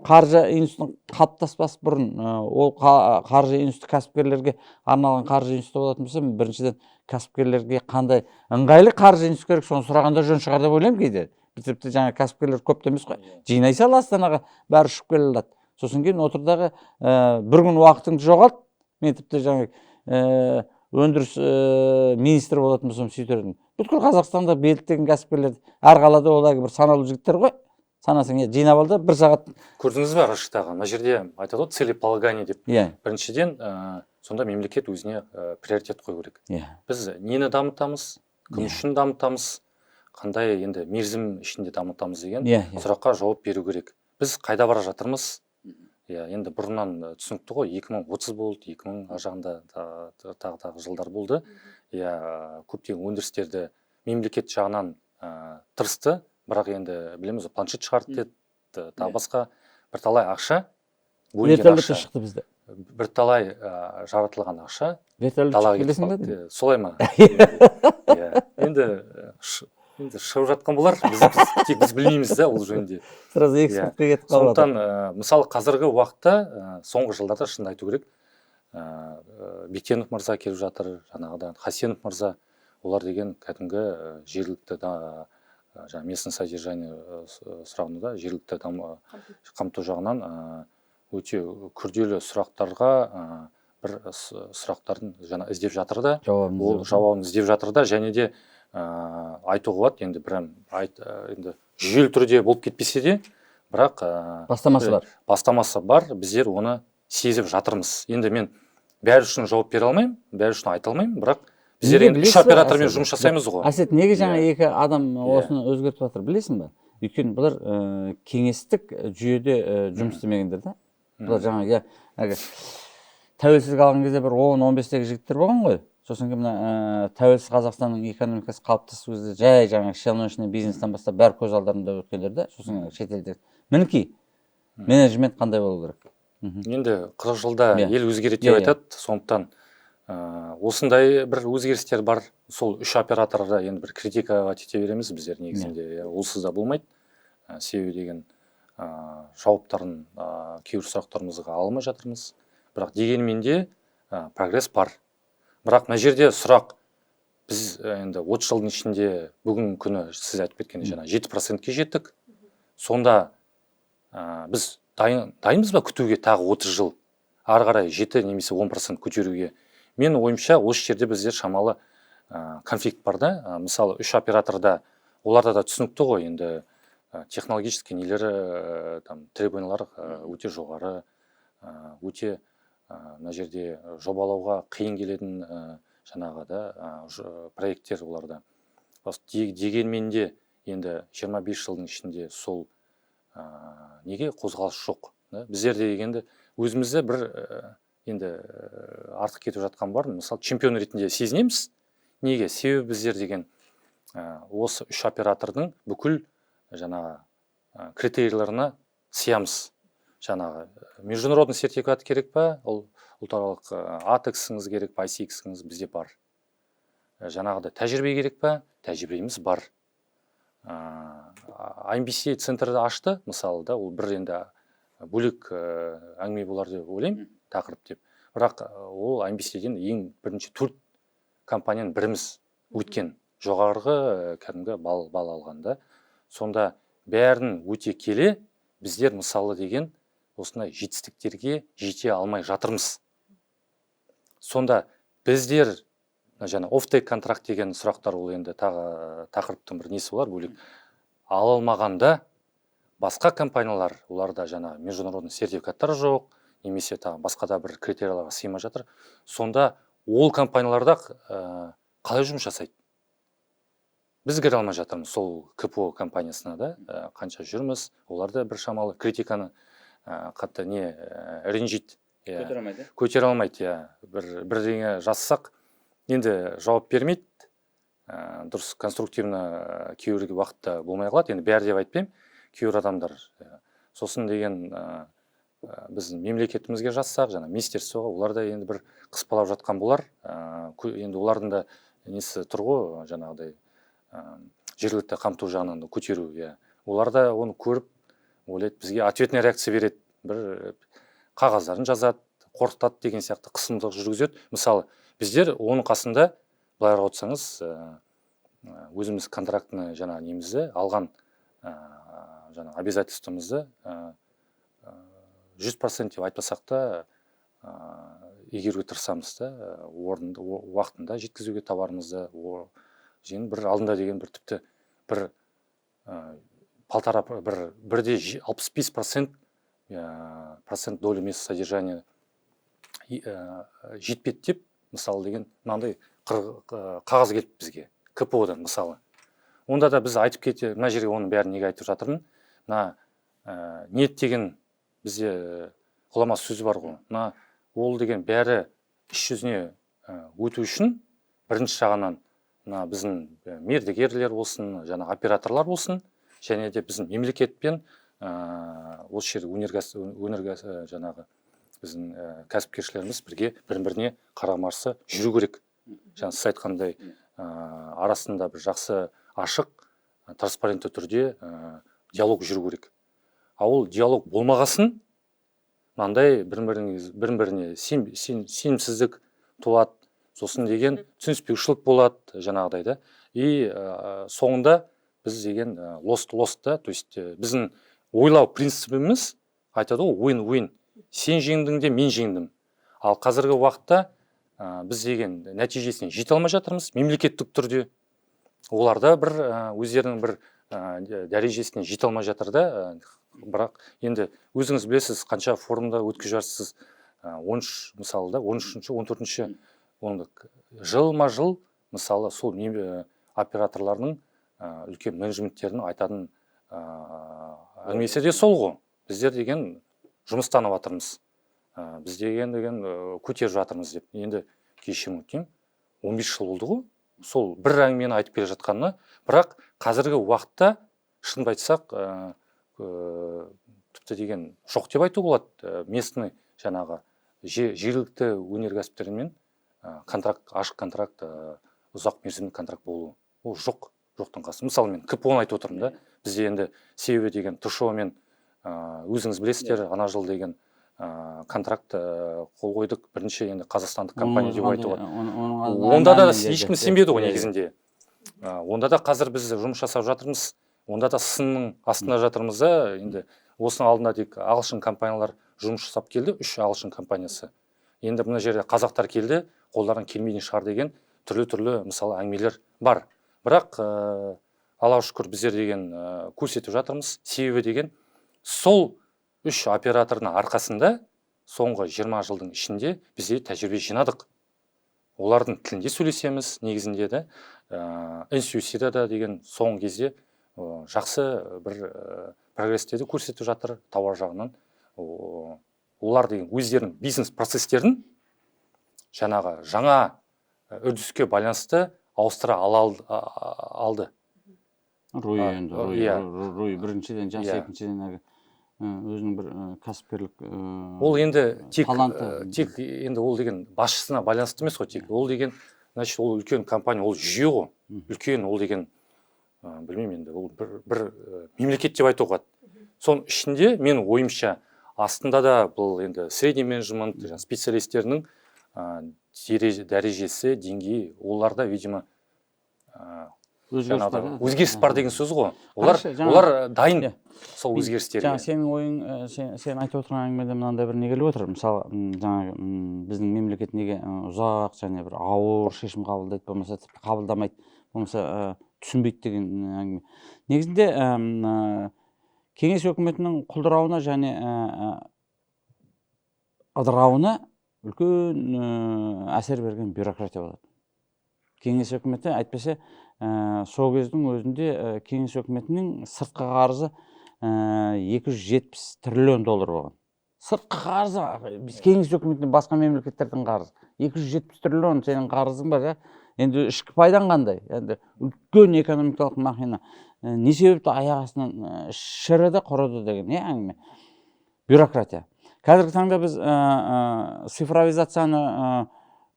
қаржы институтын қалыптаспас бұрын ол қаржы институты кәсіпкерлерге арналған қаржы институты болатын болса, біріншіден кәсіпкерлерге қандай ыңғайлы қаржы институты керек, соны сұрағанда жөн шығар деп ойлаймын кейде. Тіпті жаңа кәсіпкерлер көп емес қой. Жинай сал Астанаға, бәрі ұшып келе алады. Сосын кейін отырдағы бір күн уақытыңды жоғалт. Мен тіпті жаңа өндіріс министрі болатын болсам сөйтер едім. Бүткіл Қазақстанда белгілеген кәсіпкерлер, әр қалада олай бір санаулы жігіттер ғой. Санасың, жинап алды, бір сағат. Көрдіңіз бе Рашидтағы? Мына жерде айтады ғой, целеполагание деп. Біріншіден, сонда мемлекет өзіне приоритет қою керек. Біз нені дамытамыз, кім үшін дамытамыз, қандай енді мерзім ішінде дамытамыз деген сұраққа жауап беру керек. Біз қайда бара жатырмыз? Енді бұрыннан түсінікті ғой, 2030 болды, 2000 жағында тағы жылдар болды. Көптеген өндірістерді мемлекет жағынан тырысты, бірақ енді білеміз, планшет шығарды деді, тағы басқа бірталай ақша, бөлінген ақша. Шықты бізде. Бірталай жаратылған ақша. Вертолет келесің бе? Солай ма? Енді шығып жатқан болар, тек біз білмейміз да ол жөнінде. Сразу экспортқа кетіп қалады. Сондықтан, мысалы қазіргі уақытта, соңғы жылдарда шынды айту керек, Бектенов мырза келіп жатыр, жаңағыдан Хасенов мырза, олар деген кәдімгі жергілікті местное содержание сұрағында жергілікті қамту жағынан өте күрделі сұрақтарға бір сұрақтарын іздеп жатыр да, ол жауабын іздеп жатыр да, және де айтуға болады, енді енді жүйелі түрде болып кетпесе де, бірақ бастамасы бар, біздер оны сезіп жатырмыз. Енді мен бәрі үшін жауап бере алмаймын, бәрі үшін айта алмаймын, бірақ біздер енді үш оператормен жұмыс жасаймыз ғой. Әсет, неге жаңа екі адам осыны өзгертіп жатыр, білесің бе? Өйткені бұлар кеңестік жүйеде жұмыс істемегендер да. Бұлар жаңа тәуелсіздік алған кезде бір 10-15-тегі жігіттер болған ғой. Сосын мына тәуелсіз Қазақстанның экономикасы қалыптасу кезде жай жаңа шелночный бизнестен бастап бәрі көз алдарында өткендер да. Сосын шетелдер. Мінекей, менеджмент қандай болу керек? Енді 40 жылда ел өзгереді деп айтады, сондықтан осындай бір өзгерістер бар. Сол үш операторда енді бір критикаға тете береміз біздер негізінде. Олсыз да болмайды. Себебі деген жауаптарын кейбір сұрақтарымызға алмай жатырмыз. Бірақ дегенмен де прогресс бар. Бірақ мына жерде сұрақ, біз енді 30 жылдың ішінде бүгін күні сіз айтып кеткенде жаңа 7%-ке жеттік. Сонда біз дайынбыз ба күтуге тағы 30 жыл? Ары қарай 7 немесе 10% көтеруге. Мен ойымша осы жерде бізде шамалы конфликт бар да. Мысалы, үш операторда оларда да түсінікті ғой, енді технологический нелері, требованиялар өте жоғары, өте мына жерде жобалауға қиын келетін жаңағы да проекттер оларда. Дегенмен де енді 25 жылдың ішінде сол неге қозғалыс жоқ? Біздерде дегенде өзімізді бір енді артық кетіп жатқан бар. Мысалы, чемпион ретінде сезінеміз. Неге? Себебі біздер деген осы үш оператордың бүкіл жаңағы критерийларына сиямыз. Жаңағы международный сертификат керек па? Ол ұлтаралық ATEX-іңіз керек па? ICX-іңіз бізде бар. Жаңағыда тәжірибе керек па? Тәжірибеміз бар. IMBC центрді ашты, мысалы да, ол бір енді бөлек әңгіме болар деп ойлаймын, тақырып деп. Бірақ ол IMBC-ден ең бірінші 4 компанияның біріміз өткен, жоғарғы кәдімгі бал алғанда. Сонда бәрін өте келе, біздер мысалы деген осындай жетістіктерге жете алмай жатырмыз. Сонда біздер жаңа оффтейк контракт деген сұрақтар ол енді тағы тақырыптың бір несі болар бөлек. Ала алмағанда басқа компаниялар, оларда жаңа международный сертификаттар жоқ, немесе басқа да бір критерияларға сыймай жатыр. Сонда ол компанияларда қалай жұмыс жасайды? Біз кіре алмай жатырмыз сол КПО компаниясына да, қанша жүрміз, оларда бір шамалы критиканы қатты ренжиді. Көтере алмайды. Бірдеңе жазсақ, енді жауап бермейді. Дұрыс конструктивно кейбір уақытта болмай қалады. Енді бәрі деп айтпаймын, кейбір адамдар. Сосын деген біздің мемлекетімізге жазсақ, жаңа министерствоға, оларда енді бір қыспалап жатқан болар. Енді олардың да несі тұр ғой, жаңағыдай жергілікті қамту жағынан көтеру. Олар да оны көріп, ойлайды, бізге ответная реакция береді, бір қағаздарын жазады, қорқытады деген сияқты қысымдық жүргізеді. Мысалы, біздер оның қасында, былай қарасаңыз, өзіміз контрактны жаңа немізді алған жаңа обязательствомызды 100% деп айтпасақ та игеруге тырысамыз да, уақытында жеткізуге товарымызды, бір алдында деген бір тіпті бір бірде 65% долю мест содержания жетпеді деп, мысалы деген, мынандай қағаз келіп бізге, КПО-дан мысалы. Онда да біз айтып мына жерге оның бәрін неге айтып жатырмын? Ниет деген бізде ғұлама сөзі бар ғой. Ол деген бәрі іс жүзіне өту үшін бірінші жағынан біздің мердігерлер болсын, жаңа операторлар болсын, және де біздің мемлекетпен осы жерде жаңағы біздің кәсіпкершілеріміз бірге біріне қарама-қарсы жүру керек. Жаңа сіз айтқандай арасында бір жақсы ашық, транспарентті түрде диалог жүру керек. Ол диалог болмағасын, мынандай бір-біріне сенімсіздік туады, сосын деген түсініспеушілік болады жаңағыдай да. И соңында біз деген lost да, то есть біздің ойлау принципіміз айтады ғой, win-win. Сен жеңдің де, мен жеңдім. Ал қазіргі уақытта біз деген нәтижесіне жете алмай жатырмыз, мемлекеттік түрде. Оларда бір өздерінің бір дәрежесіне жете алмай жатыр да. Бірақ енді өзіңіз білесіз, қанша форумда өткізіп жатырсыз, 13 мысалы да, 13-14 жылма-жыл мысалы сол операторлардың үлкен менеджменттерінің айтатын әңгімесі де сол ғой. Біздер деген жұмыстанып жатырмыз. Біз деген көтеріп жатырмыз деп. Енді кешім өткен 15 жыл болды ғой. Сол бір әңгімені айтып келе жатқанына, бірақ қазіргі уақытта шынымды айтсақ, тіпті деген жоқ деп айту болады. Местный жаңағы жергілікті өнеркәсіптермен ашық контракт, ұзақ мерзімді контракт болу. Ол жоқтың қасы. Мысалы мен КПО-ны айтып отырмын да. Бізде енді себебі деген ТШО-мен өзіңіз білесіздер, ана жыл деген контракт қол қойдық, бірінші енді қазақстандық компания деп айтуға. Онда да ешкім сенбеді ғой негізінде. Онда да қазір біз жұмыс жасап жатырмыз. Онда да сынның астында жатырмыз да. Енді осының алдында тек ағылшын компаниялар жұмыс жасап келді, 3 ағылшын компаниясы. Енді мына жерде қазақтар келді, қолдарынан келмейтін шығар деген түрлі мысалы әңгімелер бар. Бірақ Аллаға шүкір біздер деген көрсетіп жатырмыз. Себебі деген сол 3 оператордың арқасында соңғы 20 жылдың ішінде бізде тәжірибе жинадық. Олардың тілінде сөйлесеміз негізінде де. Институцияда да деген соңғы кезде жақсы бір прогрестерді көрсетіп жатыр тауар жағынан. Олар деген өздерінің бизнес процестерін жаңағы жаңа үрдіске байланысты ауыстыра алды. Руй біріншіден жас, екіншіден өзінің бір кәсіпкерлік ол енді таланты. Тек енді ол деген басшысына байланысты емес қой, тек ол деген, значит, ол үлкен компания, ол жүйе ғой. Үлкен ол деген білмеймін енді, ол бір мемлекет деп айтуға. Соның ішінде мен ойымша астында да бұл енді средний менеджмент специалистерінің дәрежесі, деңгейі, оларда, видимо, өзгеріс бар деген сөз ғой. Олар дайын сол өзгерістерге. Жаңа сенің ойың, сен айтып отырған әңгімеде мынандай бір не келіп отыр. Мысалы, жаңа біздің мемлекет неге ұзақ және бір ауыр шешім қабылдайды, болмаса қабылдамайды, болмаса түсінбейді деген әңгіме. Негізінде кеңес өкіметінің құлдырауына және ыдырауына үлкен әсер берген бюрократия болады. Кеңес өкіметі әйтпесе сол кездің өзінде кеңес өкіметінің сыртқы қарызы 270 триллион доллар болған. Сыртқы қарызы біз кеңес өкіметінен басқа мемлекеттердің қарызы 270 триллион сенің қарызың бар, енді ішкі пайдаң қандай? Енді үлкен экономикалық махина не себепті аяқ астынан шіріді, құрыды деген әңгіме. Бюрократия. Қазіргі таңда біз цифровизацияны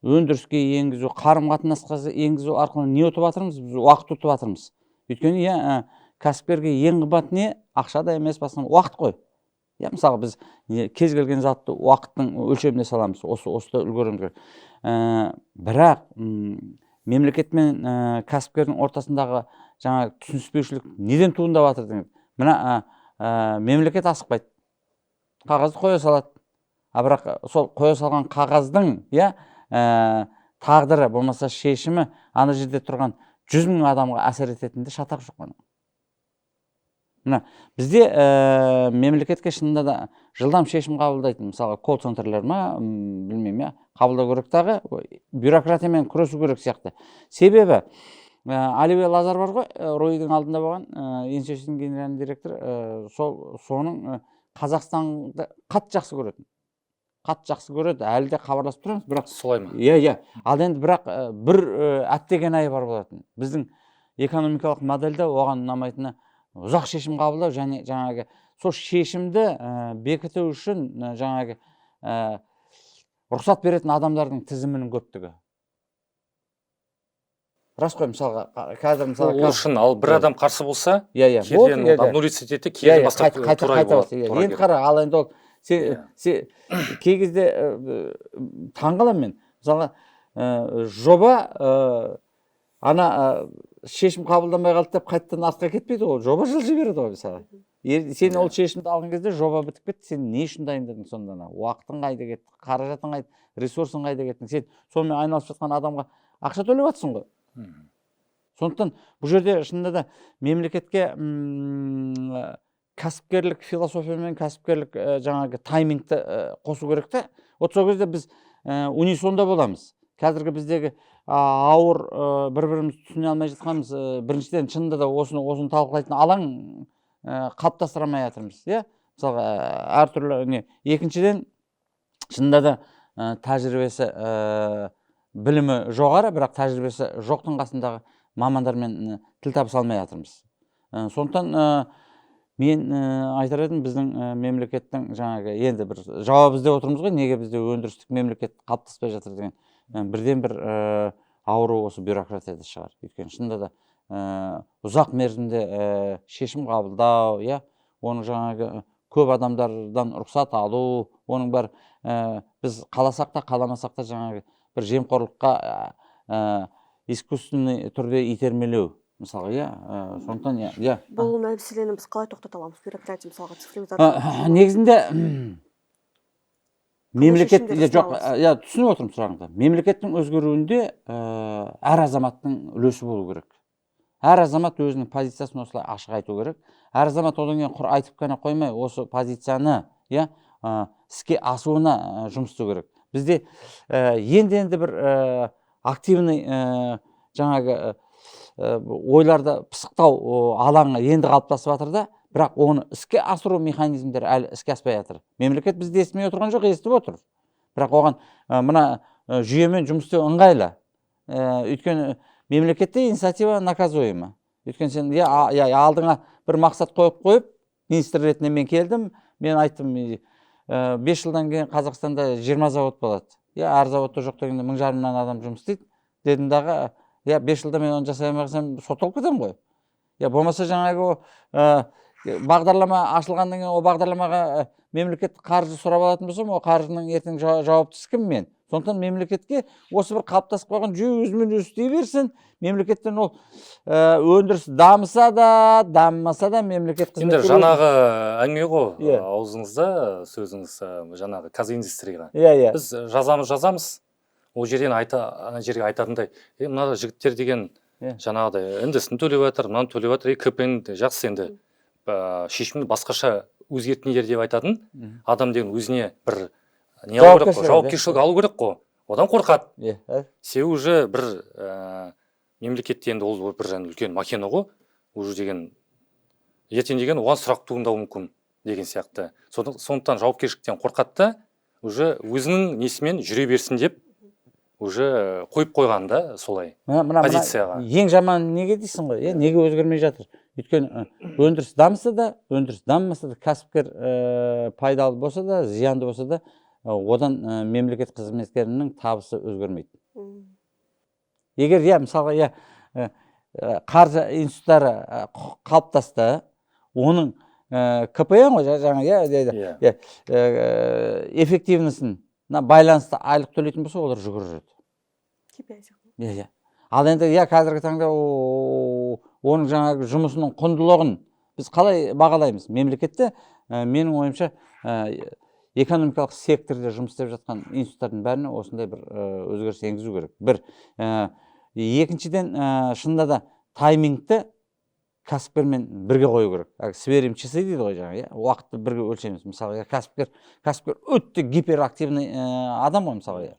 өндіріске енгізу, қарым-қатынасқа енгізу арқылы не ұтып жатырмыз? Біз уақыт ұтып жатырмыз. Өйткені кәсіпкерге ең қымбат не? Ақша да емес, басқа уақыт қой. Мысалы біз кез келген затты уақыттың өлшеміне саламыз, осыда үлгереміз керек. Бірақ мемлекет мен кәсіпкердің ортасындағы жаңа түсініспеушілік неден туындап жатыр деген. Мына мемлекет асықпайды. Қағазды қоя салады. Бірақ сол қоя салған қағаздың тағдыры болмаса шешімі ана жерде тұрған 100 мың адамға әсер ететінде шатақ жоқ. Мына бізде мемлекетке шынында да жылдам шешім қабылдайтын, мысалы колл-центрлер ма, білмеймін, қабылдау керек дағы, бюрократиямен күресу керек сияқты. Себебі Оливье Лазар бар ғой, Ройдың алдында болған, еңсесінің генеральный директоры, соның Қазақстанды қатты жақсы көретін. Қатты жақсы көреді, әлі де хабарласып тұрамыз, бірақ солай ма? Иә. Ал енді бірақ бір әттеген айы бар болатын. Біздің экономикалық модельде оған ұнамайтыны ұзақ шешім қабылдау және жаңағы сол шешімді бекіту үшін жаңағы рұқсат беретін адамдардың тізімінің көптігі. Рас қой, мысалға, қазір мысалға... Ол үшін, ал бір адам қарсы болса, керден обнулиться етеді, керден бастап тура болады. Енді қара, ал енді ол кей кезде таңғаламын мен. Мысалға, жоба шешім қабылдамай қалды деп қайттан артқа кетпейді, ол жоба жылжи береді ғой мысалы. Сен ол шешімді алған кезде жоба бітіп кетті, сен не үшін дайындадың сонда? Уақытың қайда кетті, қаражатың қайда, ресурсың қайда кеттің? Сен сонымен айналысып жатқан адамға ақша төлеп жатсың ғой. Сондықтан бұл жерде шынында да мемлекетке кәсіпкерлік философия мен кәсіпкерлік жаңағы таймингті қосу керек та. Вот сол кезде біз унисонда боламыз. Қазіргі біздегі ауыр бір-біріміз түсіне алмай жатқанымыз, біріншіден шынында да осыны талқылайтын алаң қалыптастырамай жатырмыз. Мысалға әртүрлі екіншіден шынында да тәжірибесі білімі жоғары, бірақ тәжірибесі жоқтың қасындағы мамандармен тіл табыса алмай жатырмыз. Сондықтан мен айтар едім, біздің мемлекеттің жаңағы енді бір жауап іздеп отырмыз ғой, неге бізде өндірістік мемлекет қалыптаспай жатыр деген. Бірден бір ауру осы бюрократияда шығар. Өйткені шынында да ұзақ мерзімде шешім қабылдау, оның жаңағы көп адамдардан рұқсат алу, оның бар біз қаласақ та қаламасақ та жаңағы бір жемқорлыққа искусственный түрде итермелеу, мысалы, сондықтан, Бұл мәселені біз қалай тоқтата аламыз? Бюрократия, мысалға, цифровизация. Негізінде мемлекет, түсініп отырмын сұрағыңды. Мемлекеттің өзгеруінде әр азаматтың үлесі болу керек. Әр азамат өзінің позициясын осылай ашық айту керек. Әр азамат одан кейін құр айтып қана қоймай, осы позицияны іске асуына жұмыс істеу керек. Бізде енді бір активный жаңағы ойларды пысықтау алаңы енді қалыптасып жатыр да, бірақ оны іске асыру механизмдері әлі іске аспай жатыр. Мемлекет бізді естімей отырған жоқ, естіп отыр. Бірақ оған мына жүйемен жұмыс істеу ыңғайлы. Өйткені мемлекетте инициатива наказуема. Өйткені сен алдыңа бір мақсат қойып, министр ретінде мен келдім, мен айттым, 5 жылдан кейін Қазақстанда 20 завод болады. Әр заводта жоқ дегенде 1000-1500 адам жұмыс істейді. Дедім дағы, 5 жылда мен оны жасай алмасам сотталып кетемін ғой. Болмаса жаңағы бағдарлама ашылғаннан кейін, ол бағдарламаға мемлекет қаржы сұрап алатын болсам, ол қаржының ертең жауаптысы кім мен? Сондықтан мемлекетке осы бір қалыптасып қойған жүйе өзімен өзі істей берсін. Мемлекеттен ол өндіріс дамыса да, дамымаса да мемлекет қызметкерлері. Енді жаңағы әңгіме ғой, аузыңызда сөзіңіз жаңағы казиндустрияға. Біз жазамыз. Ол жерден ана жерге айтатындай, мына жігіттер деген жаңағыдай індісін төлеп жатыр, мынаны төлеп жатыр, КПН жақсы енді. шешімді басқаша өзгертіңдер деп айтатын адам деген өзіне бір не алу керек қой, жауапкершілік алу керек қой. Одан қорқады. Себебі уже бір мемлекетте енді ол бір жаңа үлкен макина ғой, уже деген ертең деген оған сұрақ туындауы мүмкін деген сияқты. Сондықтан жауапкершіліктен қорқады да, уже өзінің несімен жүре берсін деп уже қойып қойған да солай позицияға. Ең жаман неге дейсің ғой, неге өзгермей жатыр? Өйткені өндіріс дамыса да, өндіріс дамымаса да, кәсіпкер пайдалы болса да, зиянды болса да, одан мемлекет қызметкерінің табысы өзгермейді. Егер мысалға қаржы институттары қалыптасты, оның КПН ғой жаңа эффективностін байланысты айлық төлейтін болса, олар жүгіреді. Ал енді қазіргі таңда оның жаңағы жұмысының құндылығын біз қалай бағалаймыз? Мемлекетте менің ойымша экономикалық секторда жұмыс істеп жатқан институттардың бәріне осындай бір өзгеріс енгізу керек. Бір. Екіншіден, шынында да таймингті кәсіпкермен бірге қою керек. Сверим часы дейді ғой жаңа, уақытты бірге өлшеміз. Мысалы, кәсіпкер өтті гиперактивный адам ғой мысалы.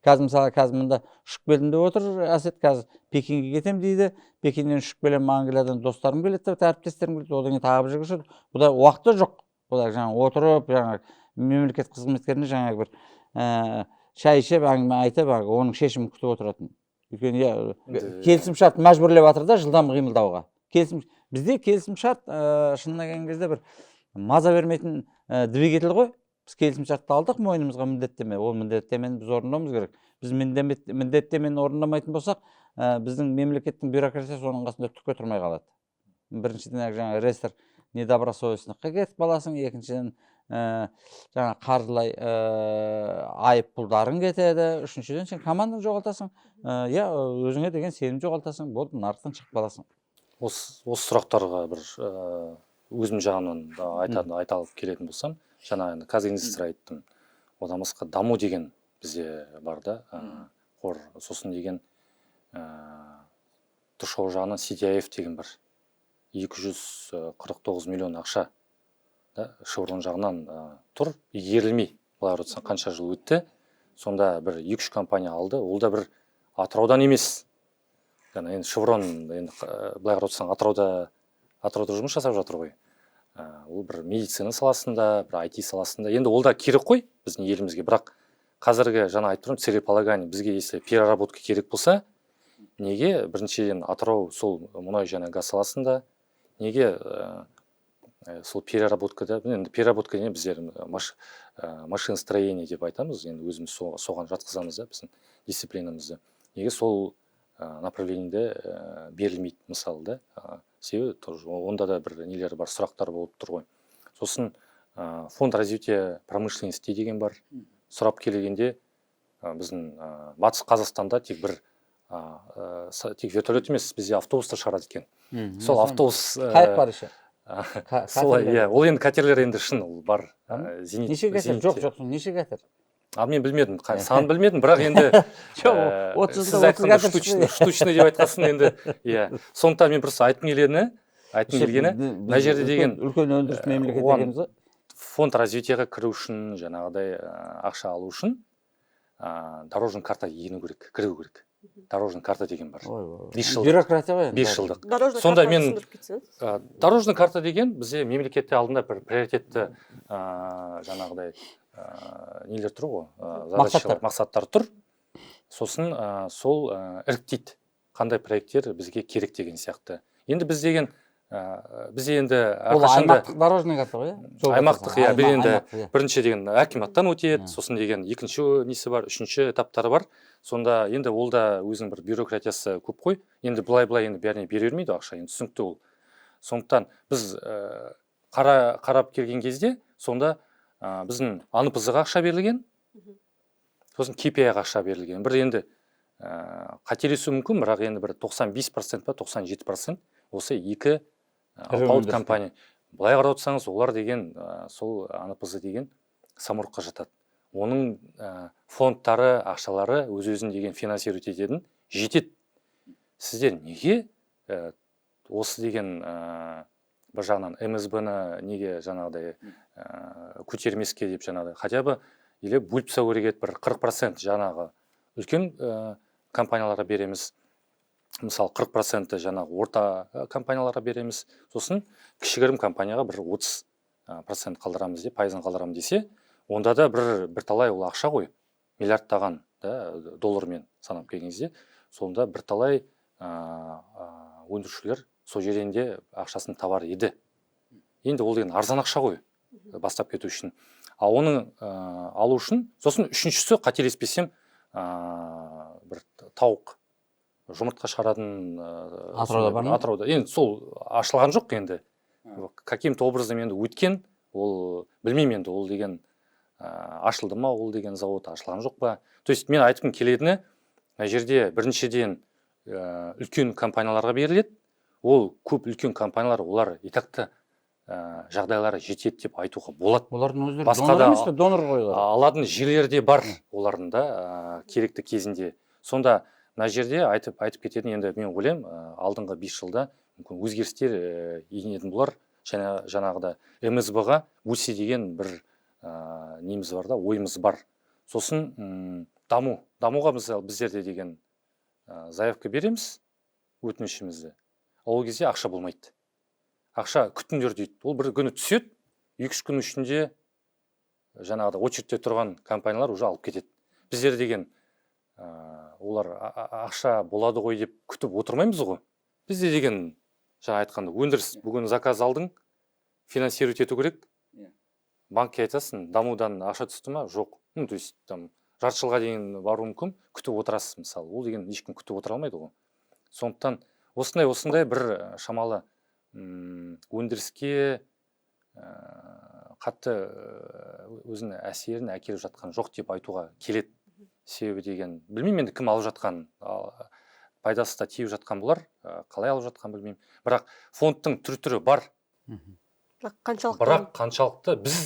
Қазір мында ұшып келдім деп отыр, Әсет, қазір Пекинге кетем дейді. Пекиннен ұшып келем, Англиядан достарым келеді, әріптестерім келеді, одан кейін тағы бір жерге ұшады. Бұда уақыты жоқ. Бұда жаңа отырып, жаңа мемлекет қызметкеріне жаңа бір шай ішіп, әңгіме айтып, оның шешімін күтіп отыратын. Өйткені келісімшарт мәжбүрлеп жатыр да жылдам қимылдауға. Бізде келісімшарт шынына келген кезде бір маза бермейтін двигатель ғой. Біз келісімшартты алдық, мойнымызға міндеттеме. Ол міндеттемені біз орындауымыз керек. Біз міндеттемені орындамайтын болсақ, біздің мемлекеттің бюрократиясы оның қасында түкке тұрмай қалады. Біріншіден жаңа реестр недобросовестілікке кетіп қаласың, екіншіден жаңа қаржылай айыппұлдарың кетеді, үшіншіден сен команданы жоғалтасың, өзіңе деген сенім жоғалтасың, болды, нарықтан шығып қаласың. Осы сұрақтарға бір өзім жағынан айталып келетін болсам, жаңа қазинвестор айттым, одан басқа даму деген бізде бар да, қор, сосын деген тұшау жағынан CDIF деген бір 249 миллион ақша Шеврон жағынан тұр, игерілмей, былай айтсаң қанша жыл өтті, сонда бір 2-3 компания алды, ол да бір Атыраудан емес. Енді Шеврон, былай айтсаң Атырауда жұмыс жасап жатыр ғой. Ол бір медицина саласында, бір IT саласында. Енді ол да керек қой біздің елімізге, бірақ қазіргі жаңа айтып тұрмын, целеполагание бізге если переработка керек болса, неге біріншіден Атырау сол мұнай және газ саласында, неге сол переработкада, енді переработка не біздер машиностроение деп айтамыз, енді өзіміз соған жатқызамыз да, біздің дисциплинамызды. Неге сол направлениеде берілмейді мысалы да, себебі онда да бір нелер бар, сұрақтар болып тұр ғой. Сосын фонд развития промышленности деген бар. Сұрап келгенде біздің батыс Қазақстанда тек вертолет емес, бізде автобустар шығарады екен. Сол автобус қайық бар еще. Солай, ол енді катерлер енді шын бар. Неше катер? Жоқ, неше катер? Мен білмедім, санын білмедім, бірақ енді сіз айтқанда штучный деп айтқасын енді. Сондықтан мен просто айтқым келгені, мына жерде деген үлкен өндіріс мемлекет дегеніміз ғой. Фонд развитияға кіру үшін, жаңағыдай ақша алу үшін дорожный карта кіру керек. Дорожный карта деген бар. 5 жылдық. Бюрократия ғой. 5 жылдық. Сонда мен дорожный карта деген бізде мемлекетте алдында бір приоритетті жаңағыдай нелер тұр ғой, мақсаттар тұр. Сосын сол іріктейді, қандай проекттер бізге керек деген сияқты. Енді біз деген бізде енді ол аймақтық дорожный карта ғой, аймақтық, біз енді бірінші деген акиматтан өтеді, сосын деген екінші несі бар, үшінші этаптары бар. Сонда енді ол да өзінің бір бюрократиясы көп қой. Енді былай енді бәріне бере бермейді ақша, енді түсінікті ол. Сондықтан біз қарап келген кезде, сонда біздің АНПЗ-ға ақша берілген, сосын KPI-ға ақша берілген. Бір енді қателесу мүмкін, бірақ енді бір 95% па 97% осы екі алпауыт компания. Былай қарап отырсаңыз, олар деген сол АНПЗ деген самұрыққа жатады. Оның фондтары, ақшалары өз-өзін деген финансировать ететін жетеді. Сіздер неге осы деген бір жағынан МСБ-ны неге жаңағыдай көтермеске деп жаңағыдай хотя бы или бөліп тастау керек еді, бір 40% жаңағы үлкен компанияларға береміз, мысалы 40% жаңағы орта компанияларға береміз, сосын кішігірім компанияға бір 30% қалдырамыз деп, пайызын қалдырамыз десе, онда да бірталай ол ақша ғой, миллиардтаған доллармен санап келген кезде, сонда бірталай өндірушілер сол жерден де ақшасын табар еді. Енді ол деген арзан ақша ғой бастап кету үшін. Ал оны алу үшін, сосын үшіншісі қателеспесем, бір тауық жұмыртқа шығаратын Атырауда бар ма? Атырауда. Енді сол ашылған жоқ енді. Каким-то образом енді өткен, ол білмеймін енді ол деген ашылды ма, ол деген завод ашылған жоқ па. То есть мен айтқым келетіні, жерде біріншіден үлкен компанияларға беріледі. Ол көп үлкен компаниялар, олар итақты жағдайлары жетеді деп айтуға болады. Олардың өздері Басқа донор да емес пе, донор ғой олар. алатын жерлері де бар олардың да керекті кезінде. Сонда мына жерде айтып кететін, енді мен ойлаймын, алдыңғы 5 жылда мүмкін өзгерістер енетін болар. Жаңағыда МСБ-ға УСИ деген бір неміз бар да, ойымыз бар. Сосын дамуға біздерде деген заявка береміз, өтінішімізді. Ол кезде ақша болмайды. Ақша күтіңдер дейді. Ол бір күні түседі, 2-3 күн ішінде жаңағыда очередьте тұрған компаниялар уже алып кетеді. Біздер деген олар ақша болады ғой деп күтіп отырмаймыз ғой. Бізде деген жаңа айтқанда өндіріс, бүгін заказ алдың, финансировать ету керек. Банкке айтасың, дамудан ақша түсті ма? Жоқ. То есть там жарты жылға дейін бару мүмкін, күтіп отырасыз мысалы. Ол деген ешкім күтіп отыра алмайды ғой. Сондықтан осындай бір шамалы өндіріске қатты өзінің әсерін әкеліп жатқан жоқ деп айтуға келеді. Себебі деген, білмеймін енді кім алып жатқан, пайдасы да тиіп жатқан болар, қалай алып жатқан білмеймін. Бірақ фондтың түрі бар. Бірақ қаншалықты біз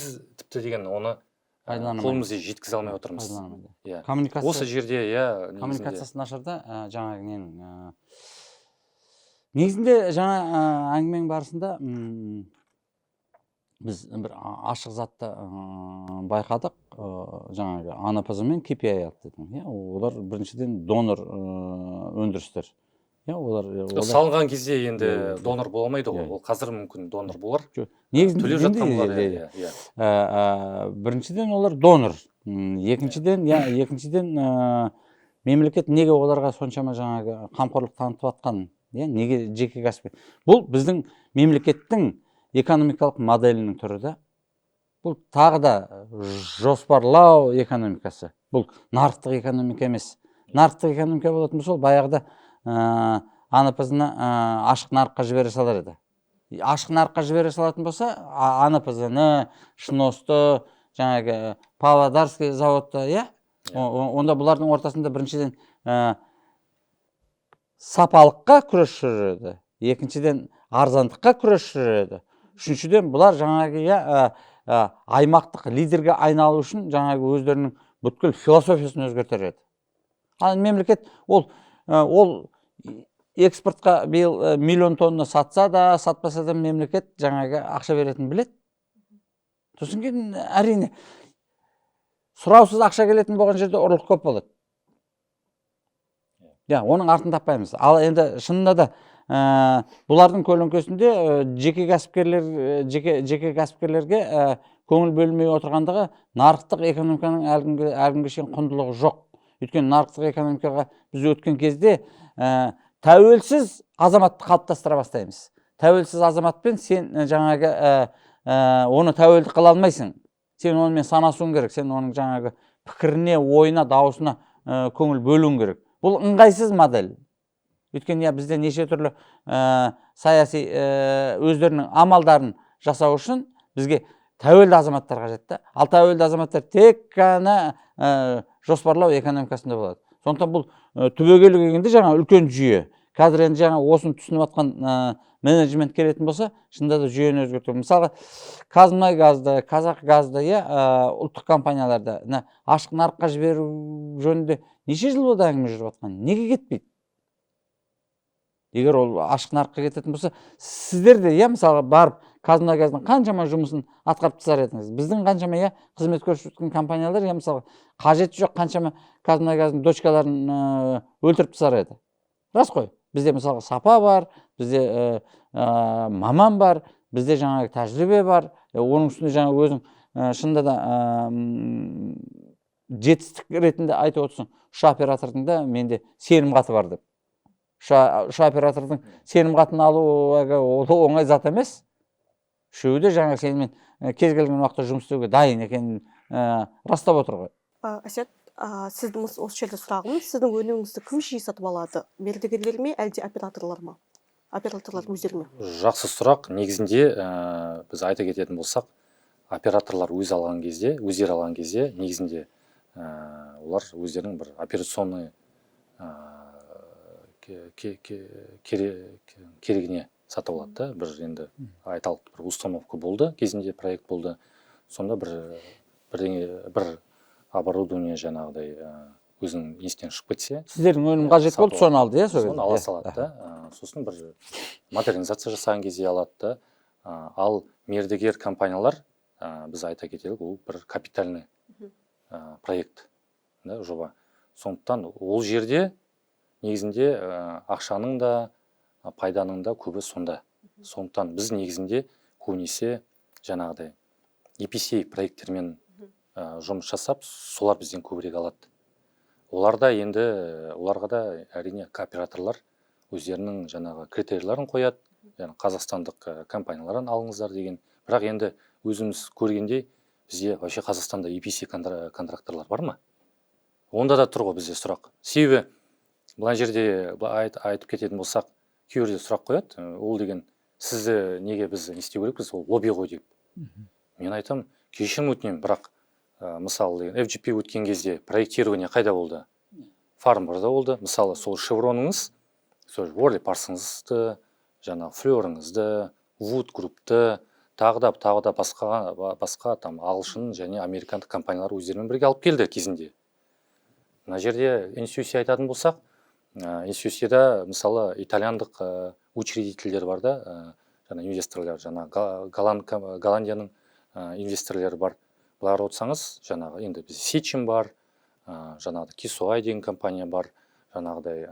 тіпті деген оны қолымызды жеткізе алмай отырмыз. Осы жерде коммуникациясы нашарда жаңағы негізінде жаңа әңгіменің барысында біз бір ашық затты байқадық, жаңағы АНПЗ мен KPI алды дедім. Олар біріншіден донор өндірістер. Салынған кезде енді донор боламайды ғой, ол қазір мүмкін донор болар. Төлеп жатқан болар. Біріншіден олар донор. Екіншіден мемлекет неге оларға соншама жаңағы қамқорлық танытып жатқан, неге жеке кәсіпкер. Бұл біздің мемлекеттің экономикалық моделінің түрі да. Бұл тағы да жоспарлау экономикасы. Бұл нарықтық экономика емес. Нарықтық экономика болатын болса, баяғыда АНПЗ-ны ашық нарыққа жібере салар еді. Ашық нарыққа жібере салатын болса, АНПЗ-ны, Шносты, жаңағы Павлодарский заводты, онда бұлардың ортасында біріншіден сапалыққа күрес жүреді, екіншіден арзандыққа күрес жүреді, үшіншіден бұлар жаңағы аймақтық лидерге айналу үшін жаңағы өздерінің бүткіл философиясын өзгертер еді. Ал мемлекет ол экспортқа биыл 1 миллион тонна сатса да, сатпаса да мемлекет жаңағы ақша беретін білет. Сосын кейін әрине сұраусыз ақша келетін болған жерде ұрлық көп болады. Оның артын таппаймыз. Ал енді шынында да бұлардың көлеңкесінде жеке кәсіпкерлерге көңіл бөлмей отырғандығы нарықтық экономиканың әлгінге шейін құндылығы жоқ. Өйткені нарықтық экономикаға біз өткен кезде тәуелсіз азаматты қалыптастыра бастаймыз. Тәуелсіз азаматпен сен жаңағы оны тәуелді қыла алмайсың. Сен онымен санасуың керек, сен оның жаңағы пікіріне, ойына, дауысына көңіл бөлуің керек. Бұл ыңғайсыз модель. Өйткені бізде неше түрлі саяси өздерінің амалдарын жасау үшін бізге тәуелді азаматтар қажет. Ал тәуелді азаматтар тек қана жоспарлау экономикасында болады. Сондықтан бұл түбегейлі келгенде жаңа үлкен жүйе. Қазір енді жаңа осыны түсініп жатқан менеджмент келетін болса, шынында да жүйені өзгерту. Мысалы, Қазмұнайгазды, Қазақгазды, ұлттық компанияларды ашық нарыққа жіберу жөнінде неше жыл болды әңгіме жүріп жатқан? Неге кетпейді? егер ол ашық нарыққа кететін болса, сіздер де иә мысалы барып Қазмұнайгаздың қаншама жұмысын атқарып тастар едіңіз. Біздің қаншама иә қызмет көрсетіп жатқан компаниялар иә мысалы қажеті жоқ қаншама Қазмұнайгаздың дочкаларын өлтіріп тастар еді. Рас қой. Бізде мысалы сапа бар, бізде маман бар, бізде жаңағы тәжірибе бар. Оның үстінде жаңағы өзің шынында да жетістік ретінде айтып отырсың. Үш оператордың да менде сенім қаты бар деп. Үш оператордың сенім қатын алу ол оңай зат емес. Үшеуі де жаңағы сенімен кез келген уақытта жұмыс істеуге дайын екенін растап отыр ғой. Әсет, сіздің осы жерде сұрағым, сіздің өніміңізді кім жиі сатып алады? Мердігерлер ме, әлде операторлар ма? Операторлар өздері ме? Жақсы сұрақ. Негізінде біз айта кететін болсақ, операторлар өздері алған кезде негізінде олар өздерінің бір операционный керегіне сатып алады да. Бір енді айталық бір установка болды, кезінде проект болды. Сонда бір оборудование жаңағыдай өзінің естен шығып кетсе, сіздердің өнім қажет болды, соны алды, иә, соны ала салады да. Сосын бір модернизация жасаған кезде алады да. Ал мердігер компаниялар, біз айта кетелік, ол бір капитальный проект, жоба. Сондықтан ол жерде негізінде ақшаның да, пайданың да көбі сонда. Сондықтан біз негізінде көбінесе жаңағыдай EPC проекттермен жұмыс жасап, солар бізден көбірек алады. Оларға да әрине кооператорлар өздерінің жаңағы критерийларын қояды, қазақстандық компаниялардан алыңыздар деген. Бірақ енді өзіміз көргендей, бізде вообще Қазақстанда EPC контракторлар бар ма? Онда да тұр ғой бізде сұрақ. Себебі бұлай жерде айтып кететін болсақ, кейбірде сұрақ қояды. Ол деген сізді неге біз не істеу керекпіз? Ол лобби ғой деп. Мен айтам, кешірім өтінемін, бірақ мысалы FGP өткен кезде проектирование қайда болды? Фармборда болды. Мысалы сол шевроныңыз, сол Worley Parsons'ты, жаңағы Флёріңізді, Wood Group'ты, тағы да басқа там ағылшын және американдық компаниялар өздерімен бірге алып келді кезінде. Мына жерде институция айтатын болсақ, институцияда мысалы итальяндық учредительдер бар да, инвесторлар, Голландияның инвесторлары бар. Бұлар отсаңыз, жаңағы енді біз Сичим бар, жаңағы Кисуай деген компания бар, жаңағыдай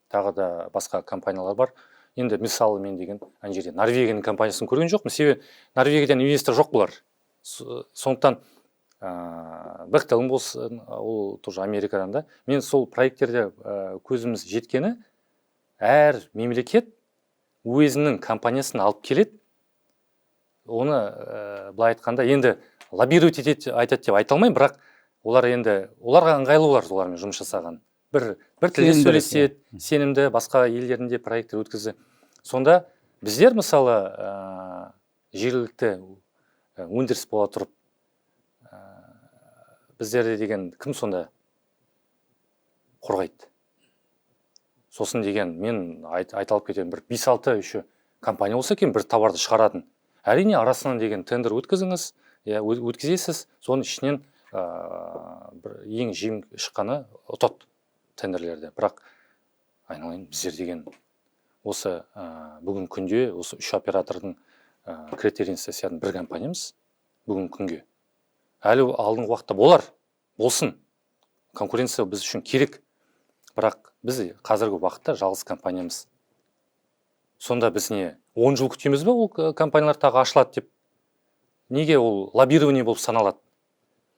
тағы да басқа компаниялар бар. Енді мысалы мен деген ана жерде Норвегияның компаниясын көрген жоқпын, себебі Норвегиядан инвестор жоқ бұлар. Сондықтан Бехтелің болсын, ол тоже Америкадан да. Мен сол проекттерде көзіміз жеткені, әр мемлекет өзінің компаниясын алып келеді. Оны былай айтқанда енді лоббировать айтады деп айта алмаймын, бірақ оларға ыңғайлы олар олармен жұмыс жасаған. Бір тілде сөйлеседі, сенімді басқа елдерінде проекттер өткізді. Сонда біздер мысалы жергілікті өндіріс бола тұрып, біздерде деген кім сонда қорғайды? Сосын деген мен айталып кетемін, бір 5-6 еще компания болса екен, бір товарды шығаратын. Әрине арасынан деген тендер өткізіңіз, өткізесіз, соның ішінен ең жем шыққаны ұтады тендерлерді. Бірақ айналайын, біздер деген осы бүгін күнде осы 3 оператордың критерийінсі сиятын бір компаниямыз бүгін күнге. Әлі алдыңғы уақытта болсын. Конкуренция біз үшін керек. Бірақ біз қазіргі уақытта жалғыз компаниямыз. Сонда біз не 10 жыл күтеміз бе ол компаниялар тағы ашылады деп? Неге ол лоббирование болып саналады?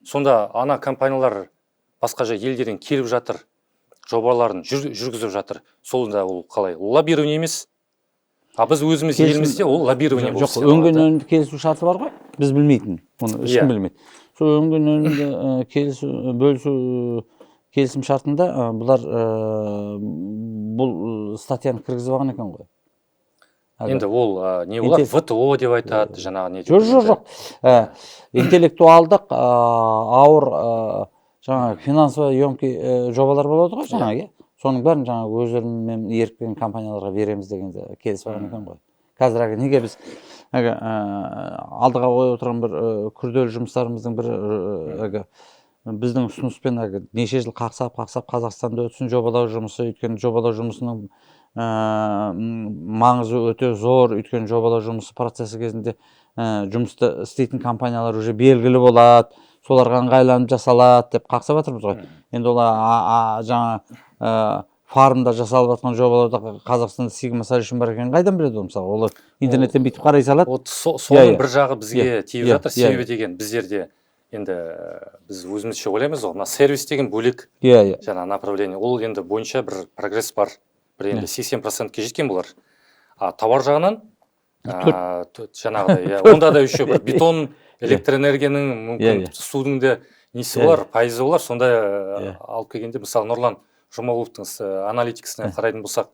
Сонда ана компаниялар басқа елдерден келіп жатыр, жобаларын жүргізіп жатыр. Солында ол қалай? Лоббирование емес. Біз өзіміз елімізде ол лоббирование болып саналады. Жоқ, өнген өнімді келісу шарты бар ғой? Біз білмейтін, оны ешкім білмейді. Сол өнген өнімді бөлісу келісім шартында бұлар бұл статьяны кіргізіп алған екен ғой. Енді ол не олар ВТО деп айтады, жаңағы не деп. Жоқ. Интеллектуалдық ауыр жаңағы финансовый емкі жобалар болады ғой жаңағы. Соның бәрін жаңағы өздерімен еріккен компанияларға береміз дегенде келісіп алған екен ғой. Қазір неге біз алдыға қойып отырған бір күрделі жұмыстарымыздың бір біздің ұсыныспен неше жыл қақсап Қазақстанда өтсін жобалау жұмысы, өйткені жобалау жұмысының маңызы өте зор, өйткені жобалау жұмысы процесі кезінде жұмысты істейтін компаниялар уже белгілі болады, соларға ыңғайланып жасалады деп қақсап жатырмыз ғой. Енді ол жаңа фармда жасалып жатқан жобаларда Қазақстанда Sigma Solution бар екенін қайдан біледі ол? Мысалы олар интернеттен бүйтіп қарай салады. Вот соның бір жағы бізге тиіп жатыр. Себебі деген біздерде енді біз өзімізше ойлаймыз ғой, мына сервис деген бөлек жаңа направление. Ол енді бойынша бір прогресс бар. Бір енді 80%-ке жеткен болар. Товар жағынан жаңағыдай, онда да еще бір бетон, электроэнергияның, мүмкін судың да несі болар, пайызы болар. Сонда алып келгенде, мысалы Нұрлан Жұмағұловтың аналитикасына қарайтын болсақ,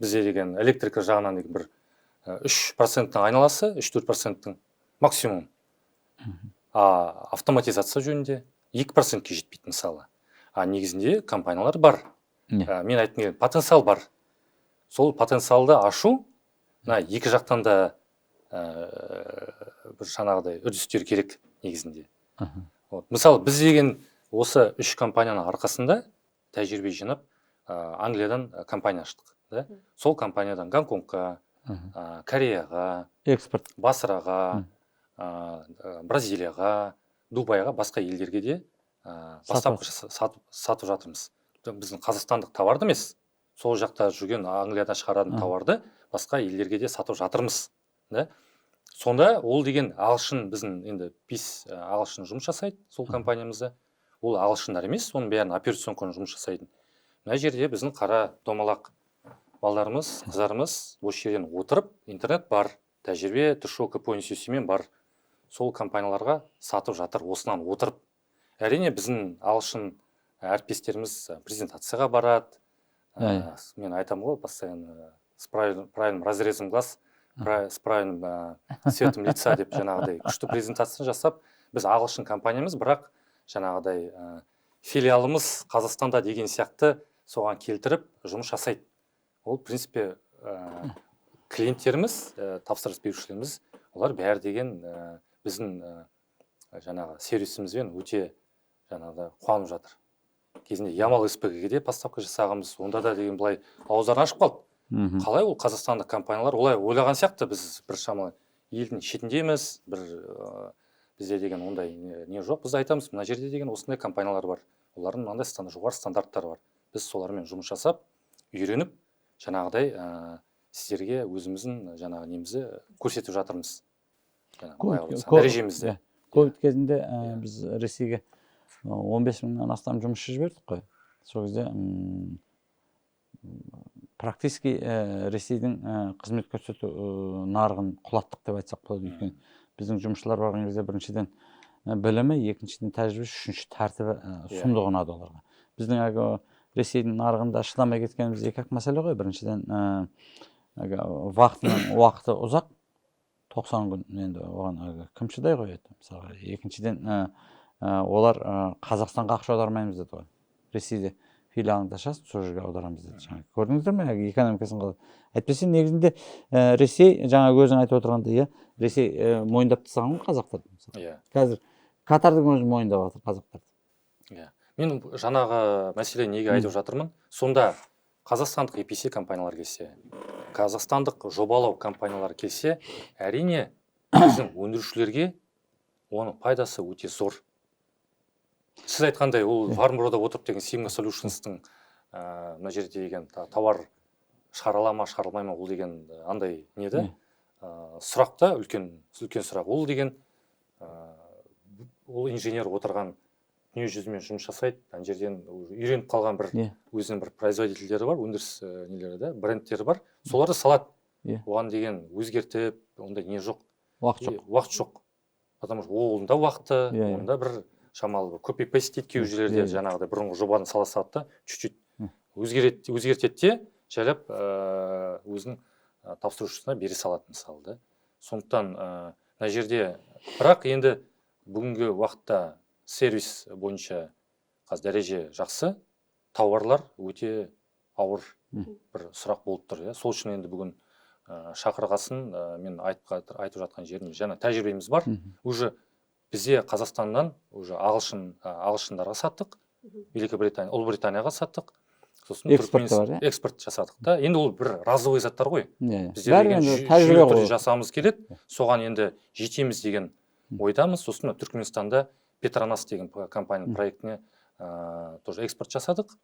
бізде деген электрика жағынан бір 3%-ның айналасы, 3-4%-ның максимум. Автоматизация жөнінде 2%-ке жетпейді мысалы. Негізінде компаниялар бар. Мен айтқым потенциал бар. Сол потенциалды ашу, екі жақтан да бір жаңағыдай үрдістер керек негізінде. Мысалы біз деген осы 3 компанияның арқасында тәжірибе жинап, Англиядан компания аштық. Сол компаниядан Гонконгқа, Кореяға, экспорт, Басраға, Бразилияға, Дубайға, басқа елдерге де бастапқы сатып жатырмыз. Біздің қазақстандық товарды емес, сол жақта жүрген Англияда шығаратын товарды басқа елдерге де сатып жатырмыз. Сонда ол деген ағылшын, біздің енді 5 ағылшын жұмыс жасайды сол компаниямызда. Ол ағылшындар емес, оның бәрін операционный жұмыс жасайтын. Мына жерде біздің қара домалақ балдарымыз, қыздарымыз осы жерден отырып, интернет бар, тәжірибе, тушилка по институтымен бар. Сол компанияларға сатып жатыр, осынан отырып. Әрине біздің ағылшын әріптестеріміз презентацияға барады. Мен айтамын ғой, постоянно с правильным разрезом глаз, с правильным цветом лица деп жаңағыдай күшті презентацияны жасап, біз ағылшын компаниямыз, бірақ жаңағыдай филиалымыз Қазақстанда деген сияқты соған келтіріп жұмыс жасайды. Ол, в принципе, клиенттеріміз, тапсырыс берушілеріміз, олар бәрі деген біздің жаңағы сервисімізбен өте жаңағыдай қуанып жатыр. Кезінде Ямал СПГ-ге де поставка жасағымыз, онда да деген былай ауыздарын ашып қалды. Қалай ол қазақстандық компаниялар олай ойлаған сияқты, біз бір шамалы елдің шетіндеміз, бізде деген ондай не жоқ. Біз айтамыз, мына жерде деген осындай компаниялар бар. Олардың мынандай жоғары стандарттары бар. Біз солармен жұмыс жасап, үйреніп, жаңағыдай сіздерге өзіміздің жаңағы немізді көрсетіп жатырмыз. Дәрежемізді. Ковид кезінде біз Ресейге 15 мыңнан астам жұмысшы жібердік қой. Сол кезде практически Ресейдің қызмет көрсету нарығын құлаттық деп айтсақ болады. Өйткені біздің жұмысшылар барған кезде біріншіден білімі, екіншіден тәжірибесі, үшінші тәртібі сұмдық ұнады оларға. Біздің Ресейдің нарығында шыдамай кеткеніміз екі-ақ мәселе ғой. Біріншіден уақыты ұзақ, 90 күн, енді оған кім шыдай қояды. Мысалы, екіншіден олар Қазақстанға ақша аудармаймыз деді ғой. Ресейде филиалыңды ашасың, сол жерге аударамыз деді. Көрдіңіздер ме, экономикасын қалай? Әйтпесе негізінде Ресей, жаңа өзің айтып отырғандай, Ресей мойындап тастаған қазақтарды. Қазір Катардың өзі мойындап жатыр қазақтарды. Мен жаңағы мәселе неге айтып жатырмын? Сонда қазақстандық EPC компаниялар келсе, қазақстандық жобалау компаниялар келсе, әрине біздің өндірушілерге оның пайдасы өте зор. Сіз айтқандай, ол фармбюрода отырып деген Sigma Solutions'тың мына жерде деген товар шығарыла ма, шығарылмай ма, ол деген андай неді? Сұрақта үлкен сұрақ. Ол деген ол инженер отырған дүние жүзімен жұмыс жасайды. Ана жерден үйреніп қалған бір өзінің бір производительдері бар, өндіріс нелері, брендтері бар. Соларды салады. Оған деген өзгертіп, ондай не жоқ. Уақыт жоқ. Потому что олында уақыты, онда бір шамалы копи-пейст дейді кей жерлерде жаңағыдай бұрынғы жобаны сала салады да, чуть-чуть өзгертеді де, жайлап өзінің тапсырушысына бере салады мысалы. Сондықтан мына жерде, бірақ енді бүгінгі уақытта сервис бойынша қазір дәреже жақсы, тауарлар өте ауыр бір сұрақ болып тұр. Сол үшін енді бүгін шақырғасын мен айтып жатқан жерім, жаңа тәжірибеміз бар. Уже бізде Қазақстаннан уже ағылшындарға саттық, Ұлыбританияға саттық. сосын Экспорт та бар, иә? экспорт жасадық та. Енді ол бір разовый заттар ғой. Иә. Біздер Бәрі деген енді жүйелі тәжірибе түрде ғой. жасағымыз келеді. Соған енді жетеміз деген ойдамыз. Сосын Түркменстанда Петронас деген компания проектіне тоже экспорт жасадық.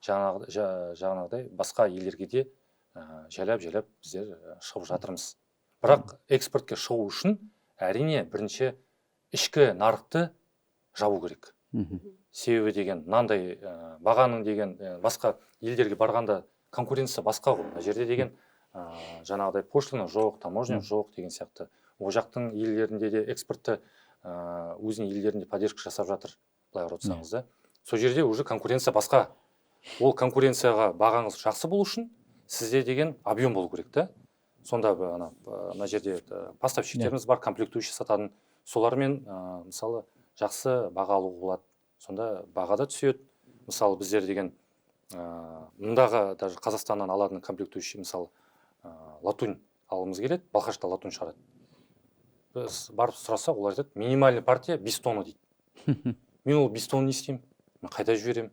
Жаңағыдай басқа елдерге де жайлап біздер шығып жатырмыз. Бірақ экспортқа шығу үшін әрине бірінші ішкі нарықты жабу керек. Себебі деген мынандай бағаның деген басқа елдерге барғанда конкуренция басқа ғой. Мына жерде деген жаңағыдай пошлина жоқ, таможня жоқ деген сияқты. Ол жақтың елдерінде де экспортты өзінің елдерінде поддержка жасап жатыр, былай қарап отырсаңыз да. Сол жерде уже конкуренция басқа. Ол конкуренцияға бағаңыз жақсы болу үшін сізде деген объем болу керек та. Сонда мына жерде поставщиктеріміз бар, комплектующий сататын. Солармен мысалы жақсы баға алуға болады. Сонда баға да түседі. Мысалы біздер деген мұндағы даже Қазақстаннан алатын комплектующий, мысалы латунь алғымыз келеді, Балқашта латунь шығарады. Біз барып сұрасақ, олар айтады, минимальный партия 5 тонна дейді. Мен ол 5 тонна не істеймін? Мен қайда жіберемін?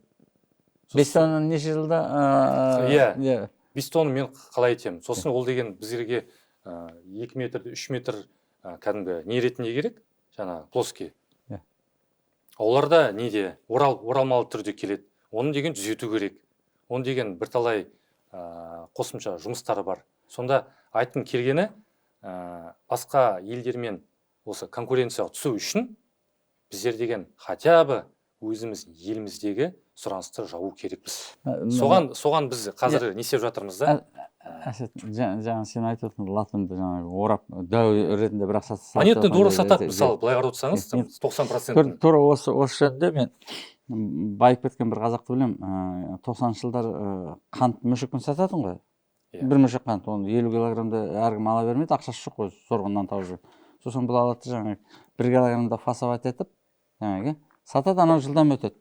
5 тонна неше жылда? Иә. 5 тонна мен қалай етемін? Сосын ол деген бізге 2 метр, 3 метр кәдімгі не ретінде керек? Жаңа плоский. Оларда неде? Оралмалы түрде келеді. Оны деген түзету керек. Оны деген бірталай қосымша жұмыстары бар. Сонда айтқым келгені, басқа елдермен осы конкуренцияға түсу үшін біздер деген хотя бы өзіміз еліміздегі сұранысты жабу керекпіз. Соған біз қазір не істеп жатырмыз да? Жаңа сен айтып отырсың, латунды жаңағы орап дәу ретінде бірақ сатып. Монетный двор сатады, мысалы, былай қарап отырсаңыз, 90%. Тура осы жөнінде мен байып кеткен бір қазақты білем. 90-шы жылдар қант мүшекпен сататын ғой. Бір мүшек қант, оны 50 килограммда әркім ала бермейді, ақшасы жоқ қой, сорғыннан тауып жүр. Сосын бұл алады жаңағы 1 килограммда фасовать етіп, жаңағы сатады, анау жылдам өтеді.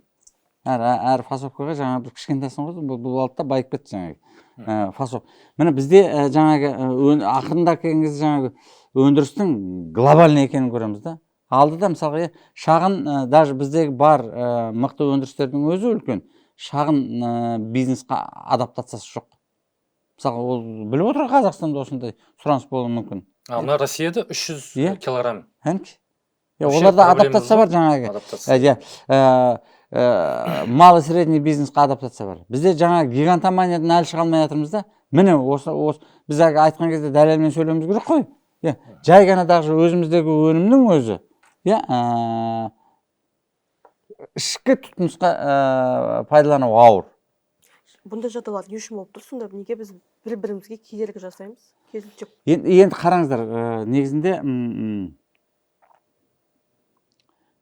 Әр фасовкаға жаңағы бір кішкентайсын ғой, бұл алды да байып кетті жаңағы фасовка. Міне бізде жаңағы ақырында келген кезде жаңағы өндірістің глобальный екенін көреміз да. Алдыда мысалға шағын, даже біздегі бар мықты өндірістердің өзі үлкен, шағын бизнесқа адаптациясы жоқ. Мысалы, ол біліп отыр Қазақстанда осындай сұраныс болуы мүмкін. Мына Россияда 300 килограмм. Оларда адаптация бар жаңағы. Малы средний бизнесқа адаптация бар. Бізде жаңа гигантоманиядан әлі шыға алмай жатырмыз да. Міне осы біз айтқан кезде дәлелмен сөйлеуіміз керек қой. Жай ғана даже өзіміздегі өнімнің өзі, ішкі тұтынысқа пайдалану ауыр. Бұндай жағдайлар не үшін болып тұр? Сонда неге біз бір-бірімізге кедергі жасаймыз? Енді қараңыздар, негізінде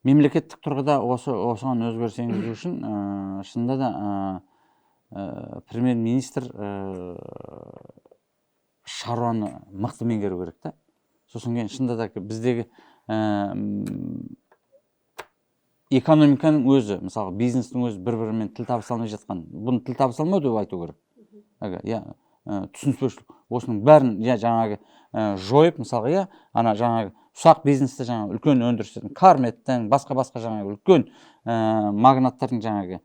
мемлекеттік тұрғыда осыған өзгеріс енгізу үшін шынында да премьер-министр шаруаны мықты меңгеру керек та. Сосын кейін шынында да біздегі экономиканың өзі, мысалы бизнестің өзі бір-бірімен тіл табыса алмай жатқан. Бұны тіл табыса алмау деп айту керек. Түсініспеушілік. Осының бәрін жаңағы жойып, мысалға жаңағы ұсақ бизнесті жаңағы үлкен өндірістердің, Карметтің, басқа жаңағы үлкен магнаттардың жаңағы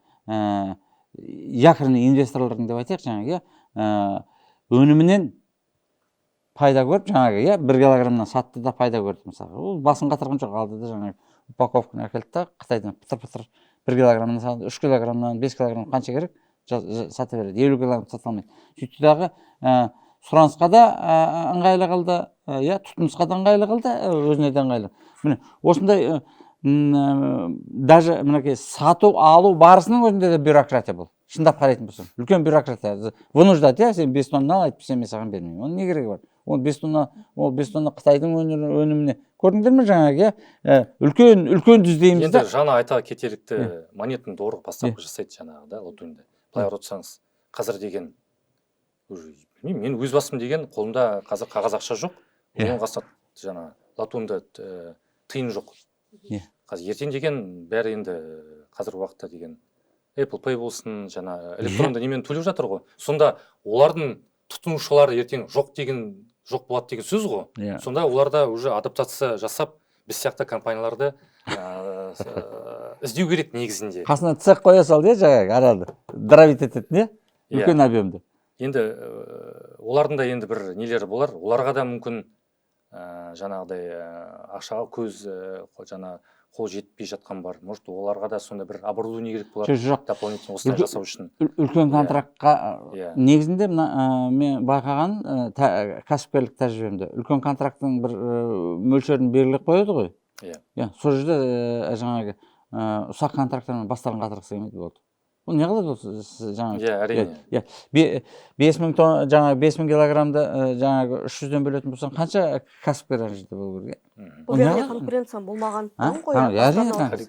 якорный инвесторлардың деп айтайық жаңағы өнімінен пайда көріп жаңағы 1 килограммнан сатты да пайда көрді мысалға. Ол басын қатырған жоқ, алды да жаңағы упаковканы әкелді да Қытайдан пытыр 1 килограммнан сатты, 3 килограммнан, 5 килограмм қанша керек сата береді, 50 килограмм сата алмайды. Сөйтті дағы сұранысқа да ыңғайлы қылды, тұтынысқа да ыңғайлы қылды, өзіне де ыңғайлы. Міне осындай даже мінекей сату алу барысының өзінде де бюрократия бұл. Шындап қарайтын болсаң, үлкен бюрократия. Вынуждать, сен 5 тонна ал, айтпасам мен саған бермеймін. Оның не керегі бар? Ол 5 тонна Қытайдың өніміне. Көрдіңдер ме жаңағы, үлкен düzdейміз да. Енді жаңа айта кетерлікті монетный двор бастапқы жасайды жаңағы да, латуньды. Былай қарап отырсаңыз, қазір деген мен өз басым деген қолымда қазір қағаз ақша жоқ. Оның қасында жаңа латуньда тиын жоқ. Қазір ертең деген бәрі енді қазір уақытта деген Apple Pay болсын, жаңа электронды немен төлеп жатыр ғой. Сонда олардың тұтынушылары ертең жоқ болады деген сөз ғой. Сонда оларда уже адаптация жасап, біз сияқты компанияларды іздеу керек негізінде. Қасына цех қоя салды, жаңағы арады дровить ететін, үлкен объемды. Енді олардың да енді бір нелері болар, оларға да мүмкін жаңағыдай ақшаға көз жаңа қол жетпей жатқан бар. Может, оларға да сонда бір оборудование керек болар. Жоқ. Дополнительно осылай жасау үшін. Үлкен контрактқа негізінде мен байқаған кәсіпкерлік тәжірибемде үлкен контракттың бір мөлшерін белгілеп қояды ғой. Иә. Сол жерде жаңағы ұсақ контракттармен бастарын қатырғысы келмейді болды. Ол не қылады жаңағы? Әрине. 5000 тонна, жаңағы 5000 килограммды жаңағы 300-ден бөлетін болсаң, қанша кәсіпкер ана жерде болу керек? Бұл жерде конкуренция болмағандықтан ғой.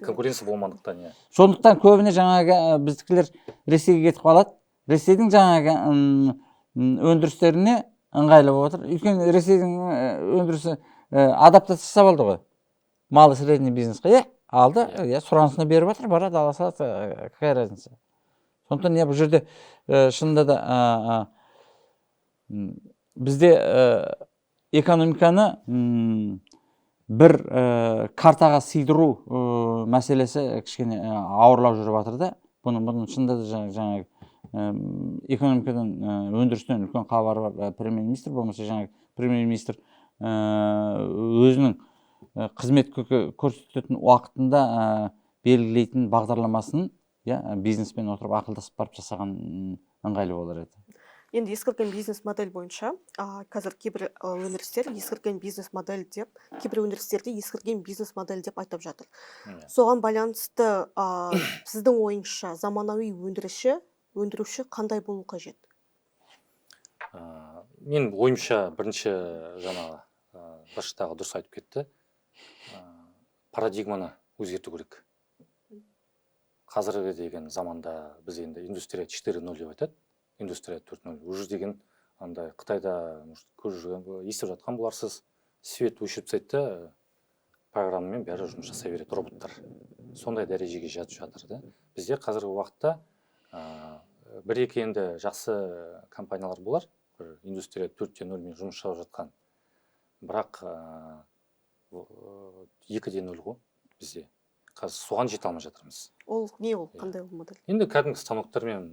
Конкуренция болмағандықтан, сондықтан көбіне жаңағы біздікілер Ресейге кетіп қалады. Ресейдің жаңағы өндірістеріне ыңғайлы болып отыр. Өйткені Ресейдің өндірісі адаптация жасап алды ғой. Малы средний бизнесқа алды, сұранысына беріп жатыр, барады, ала салады, какая разница. Сондықтан бұл жерде шынында да бізде экономиканы бір картаға сыйдыру мәселесі кішкене ауырлау жүріп жатыр да. Бұның шынында да жаңағы экономикадан, өндірістен үлкен хабары бар премьер-министр, болмаса жаңағы премьер-министр өзінің қызмет көрсететін уақытында белгілейтін бағдарламасын бизнеспен отырып ақылдасып барып жасаған ыңғайлы болар еді. Енді ескірген бизнес модель бойынша, қазір кейбір өндірістер ескірген бизнес модель деп, кейбір өндірістерде ескірген бизнес модель деп айтып жатыр. Соған байланысты сіздің ойыңызша заманауи өндіруші қандай болу қажет? Мен ойымша бірінші жаңағы басшыдағы дұрыс айтып кетті. Парадигманы өзгерту керек. Қазіргі деген заманда біз енді индустрия 4.0 деп айтады. Индустрия 4.0. Уже деген андай Қытайда естіп жатқан боларсыз. Свет өшіп сайтта программамен бәрі жұмыс жасай береді, роботтар. Сондай дәрежеге жатып жатыр да. Бізде қазіргі уақытта бір-екі енді жақсы компаниялар болар. Индустрия 4.0 жұмыс жасап жатқан. Бірақ 2.0 ғой бізде. Қазір соған жете алмай жатырмыз. Ол не ол? Қандай ол модель? Енді кәдімгі станоктармен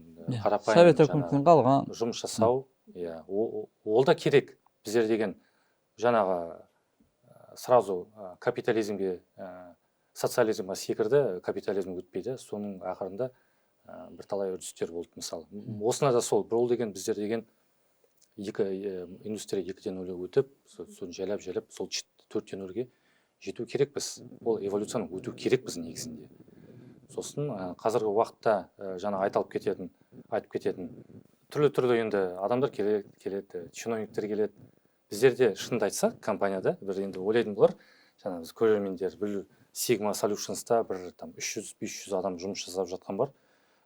қарапайым Совет өкіметінен қалған жұмыс жасау, ол да керек. Біздер деген жаңағы сразу капитализмге, социализмге секірді, капитализм өтпейді. Соның ақырында бірталай үрдістер болды, мысалы. Осына да сол, бұл деген біздер деген индустрия 2.0 өтіп, соны жайлап, сол 4.0-ге жету керек біз. Ол эволюцияны өту керек біз негізінде. Сосын қазіргі уақытта жаңа айтып кететін түрлі енді адамдар келеді, чиновниктер келеді. Біздерде шынды айтсақ, компанияда бір енді ойлайтын болар, жаңа біз көрермендер бір Sigma Solutions-та бір 300-500 адам жұмыс жасап жатқан бар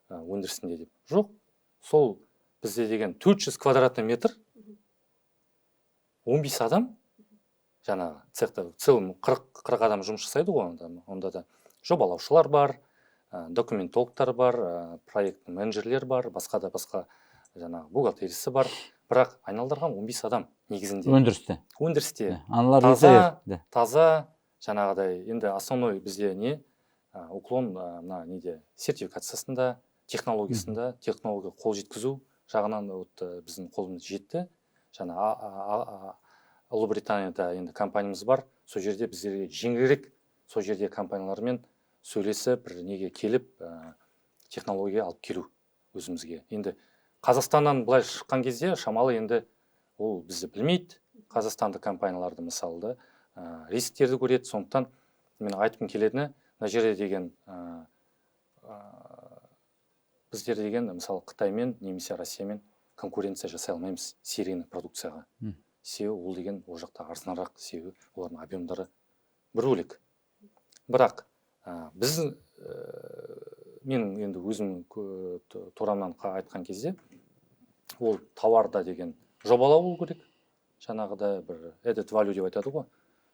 өндірісінде деп. Жоқ, сол бізде деген 400 квадратный метр 15 адам жаңағы цехта целым 40 адам жұмыс жасайды ғой, онда да жобалаушылар бар, документологтар бар, проект менеджерлер бар, басқа жаңағы бухгалтериясы бар, бірақ айналдырған 15 адам негізінде. Өндірісте. Таза, жаңағыдай, енді основной бізде не? Уклон неде сертификациясында, технологиясында, технология қол жеткізу жағынан біздің қолымыз жетті. Жаңа Ұлыбританияда енді компаниямыз бар, сол жерде біздерге жеңілірек, сол жерде компаниялармен сөйлесіп, бір неге келіп, технология алып келу өзімізге. Енді Қазақстаннан былай шыққан кезде шамалы енді ол бізді білмейді, қазақстандық компанияларды мысалды, рисктерді көреді, сондықтан мен айтқым келетіні, мына жерде деген біздер деген мысалы Қытаймен немесе Россиямен конкуренция жасай алмаймыз серийный продукцияға. Себебі ол деген ол жақта арзанырақ, себебі олардың объемдары бір бөлек. Бірақ мен енді өзім торамнан айтқан кезде ол тауарда деген жобалау болу керек. Жаңағыда бір added value деп айтады ғой.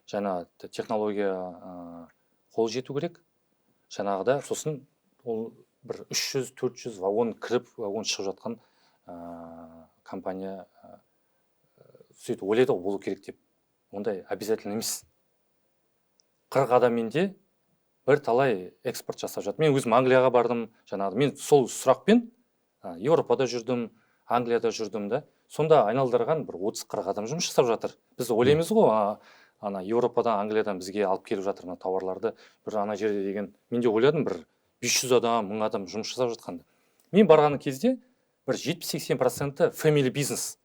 Жаңа технология қол жету керек. Жаңағыда сосын ол бір 300-400 вагон кіріп, вагон шығып жатқан компания сөйтіп ойлайды ғой, болу керек деп. Ондай обязательно емес. 40 адаммен де бір талай экспорт жасап жатыр. Мен өзім Англияға бардым, жаңағы мен сол сұрақпен Еуропада жүрдім, Англияда жүрдім да. Сонда айналдырған бір 30-40 адам жұмыс жасап жатыр. Біз ойлаймыз ғой, ана Еуропадан, Англиядан бізге алып келіп жатыр мына тауарларды. Бір ана жерде деген, мен де ойладым, бір 500 адам, 1000 адам жұмыс жасап жатқанды. Мен барған кезде бір 70-80% family business.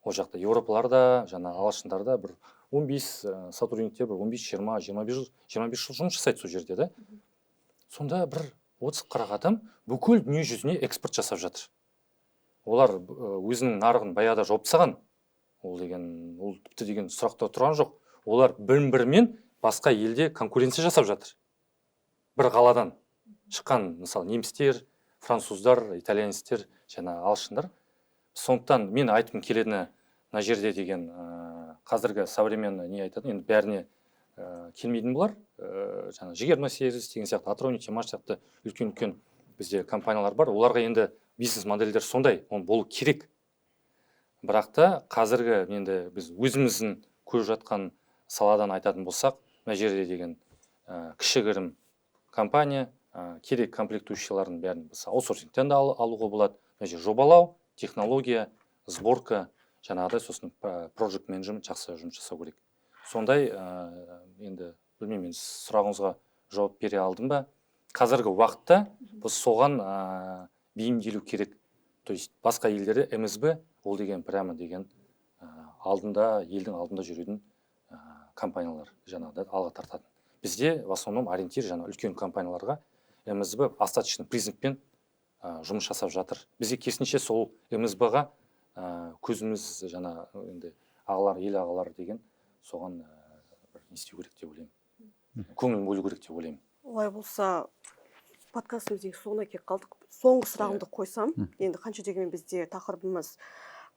Ол жақта Еуропаларда, жаңа ағылшындарда бір 15 сотрудниктер, бір 15-20-25 жыл жұмыс жасайды сол жерде да. Сонда бір 30-40 адам бүкіл дүние жүзіне экспорт жасап жатыр. Олар өзінің нарығын баяғыда жауып тастаған. Ол тіпті деген сұрақта тұрған жоқ. Олар бір-бірімен басқа елде конкуренция жасап жатыр. Бір қаладан шыққан, мысалы, немістер, француздар, итальянецтер, жаңа ағылшындар. Сондықтан мен айтқым келетіні, мына жерде деген қазіргі современный не айтады, енді бәріне келмейтін бұлар. Жаңа жігер сервис деген сияқты, Атырау Нефтемаш сияқты үлкен-үлкен бізде компаниялар бар. Оларға енді бизнес модельдер сондай, он болу керек. Бірақ та қазіргі енді біз өзіміздің көріп жатқан саладан айтатын болсақ, мына жерде деген кішігірім компания, керек комплектующиялардың бәрін біз аутсорсингтен де алуға болады. Мына жерде жобалау, технология, сборка, жаңағыдай, сосын project менеджмент жақсы жұмыс жасау керек. Сондай, енді білмеймін, мен сұрағыңызға жауап бере алдым ба? Қазіргі уақытта біз соған бейімделу керек. То есть басқа елдерде МСБ ол деген прямо деген алдында, елдің алдында жүретін компаниялар жаңағыдай алға тартатын. Бізде в основном ориентир жаңа үлкен компанияларға МСБ остаточный признакпен жұмыс жасап жатыр. Бізге керісінше сол МСБ-ға көзіміз жаңа енді ағалар, ел ағалар деген соған не істеу керек деп ойлаймын. Көңіл бөлу керек деп ойлаймын. Олай болса, подкастымыздың соңына келіп қалдық. Соңғы сұрағымды қойсам, енді қанша дегенмен бізде тақырыбымыз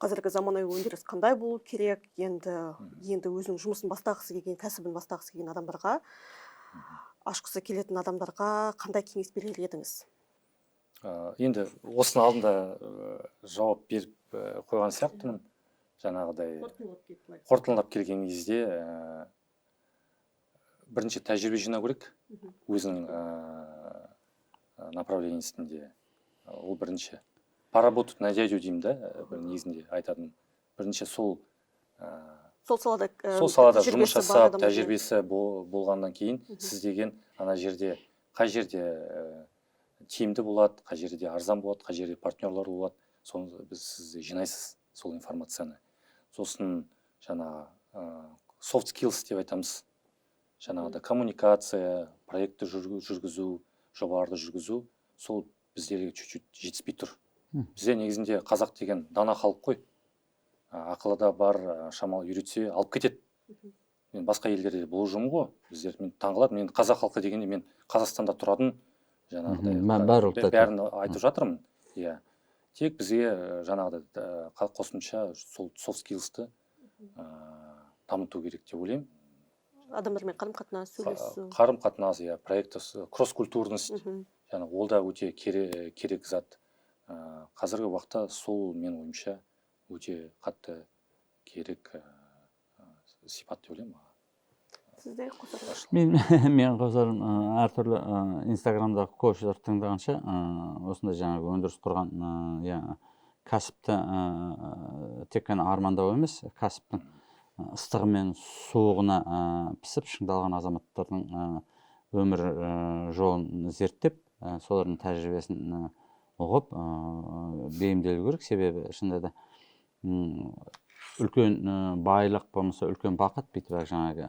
қазіргі заманауи өндіріс қандай болу керек, енді өзінің жұмысын бастағысы келген, кәсібін бастағысы келген адамдарға, ашқысы келетін адамдарға қандай кеңес берер едіңіз? Енді осының алдында жауап беріп қойған сияқтымын. Жаңағыдай қорытындылап келген кезде бірінші тәжірибе жинау керек өзінің направлениесінде. Ол бірінші. Поработать на дядю деймін да, негізінде айтатын. Бірінші сол салада жұмыс жасап, тәжірибесі болғаннан кейін сіз деген ана жерде, қай жерде тиімді болады, қай жерде арзан болады, қай жерде партнерлар болады, соны сіз жинайсыз сол информацияны. Сосын жаңа soft skills деп айтамыз. Жаңағыда коммуникация, проектті жүргізу, жобаларды жүргізу, сол біздерге чуть-чуть жетіспей тұр. Бізде негізінде қазақ деген дана халық қой. Ақылы бар, шамалы үйретсе алып кетеді. Мен басқа елдерде бұл ұжым ғой. Біздер мен таңғалады. Мен қазақ халқы дегенде мен Қазақстанда тұратын жаңағыдай бәрін айтып жатырмын. Иә. Тек бізге жаңағыдай қосымша сол soft skills-ті дамыту керек деп ойлаймын. Адамдармен қарым-қатынас, сөйлесу. Қарым-қатынас, иә, проекты, кросс-культурность. Жаңа ол да өте керек зат. Қазіргі уақытта сол мен ойымша өте қатты керек сипат деп ойлаймын. Сізде қосарыңыз? Мен қосарым, әртүрлі инстаграмдағы коучтарды тыңдағанша, осындай жаңағы өндіріс құрған кәсіпті тек қана армандау емес, кәсіптің ыстығы мен суығына пісіп шыңдалған азаматтардың өмір жолын зерттеп, солардың тәжірибесін ұғып, бейімделу керек. Себебі шынында да үлкен байлық болмаса үлкен бақыт бүйтіп жаңағы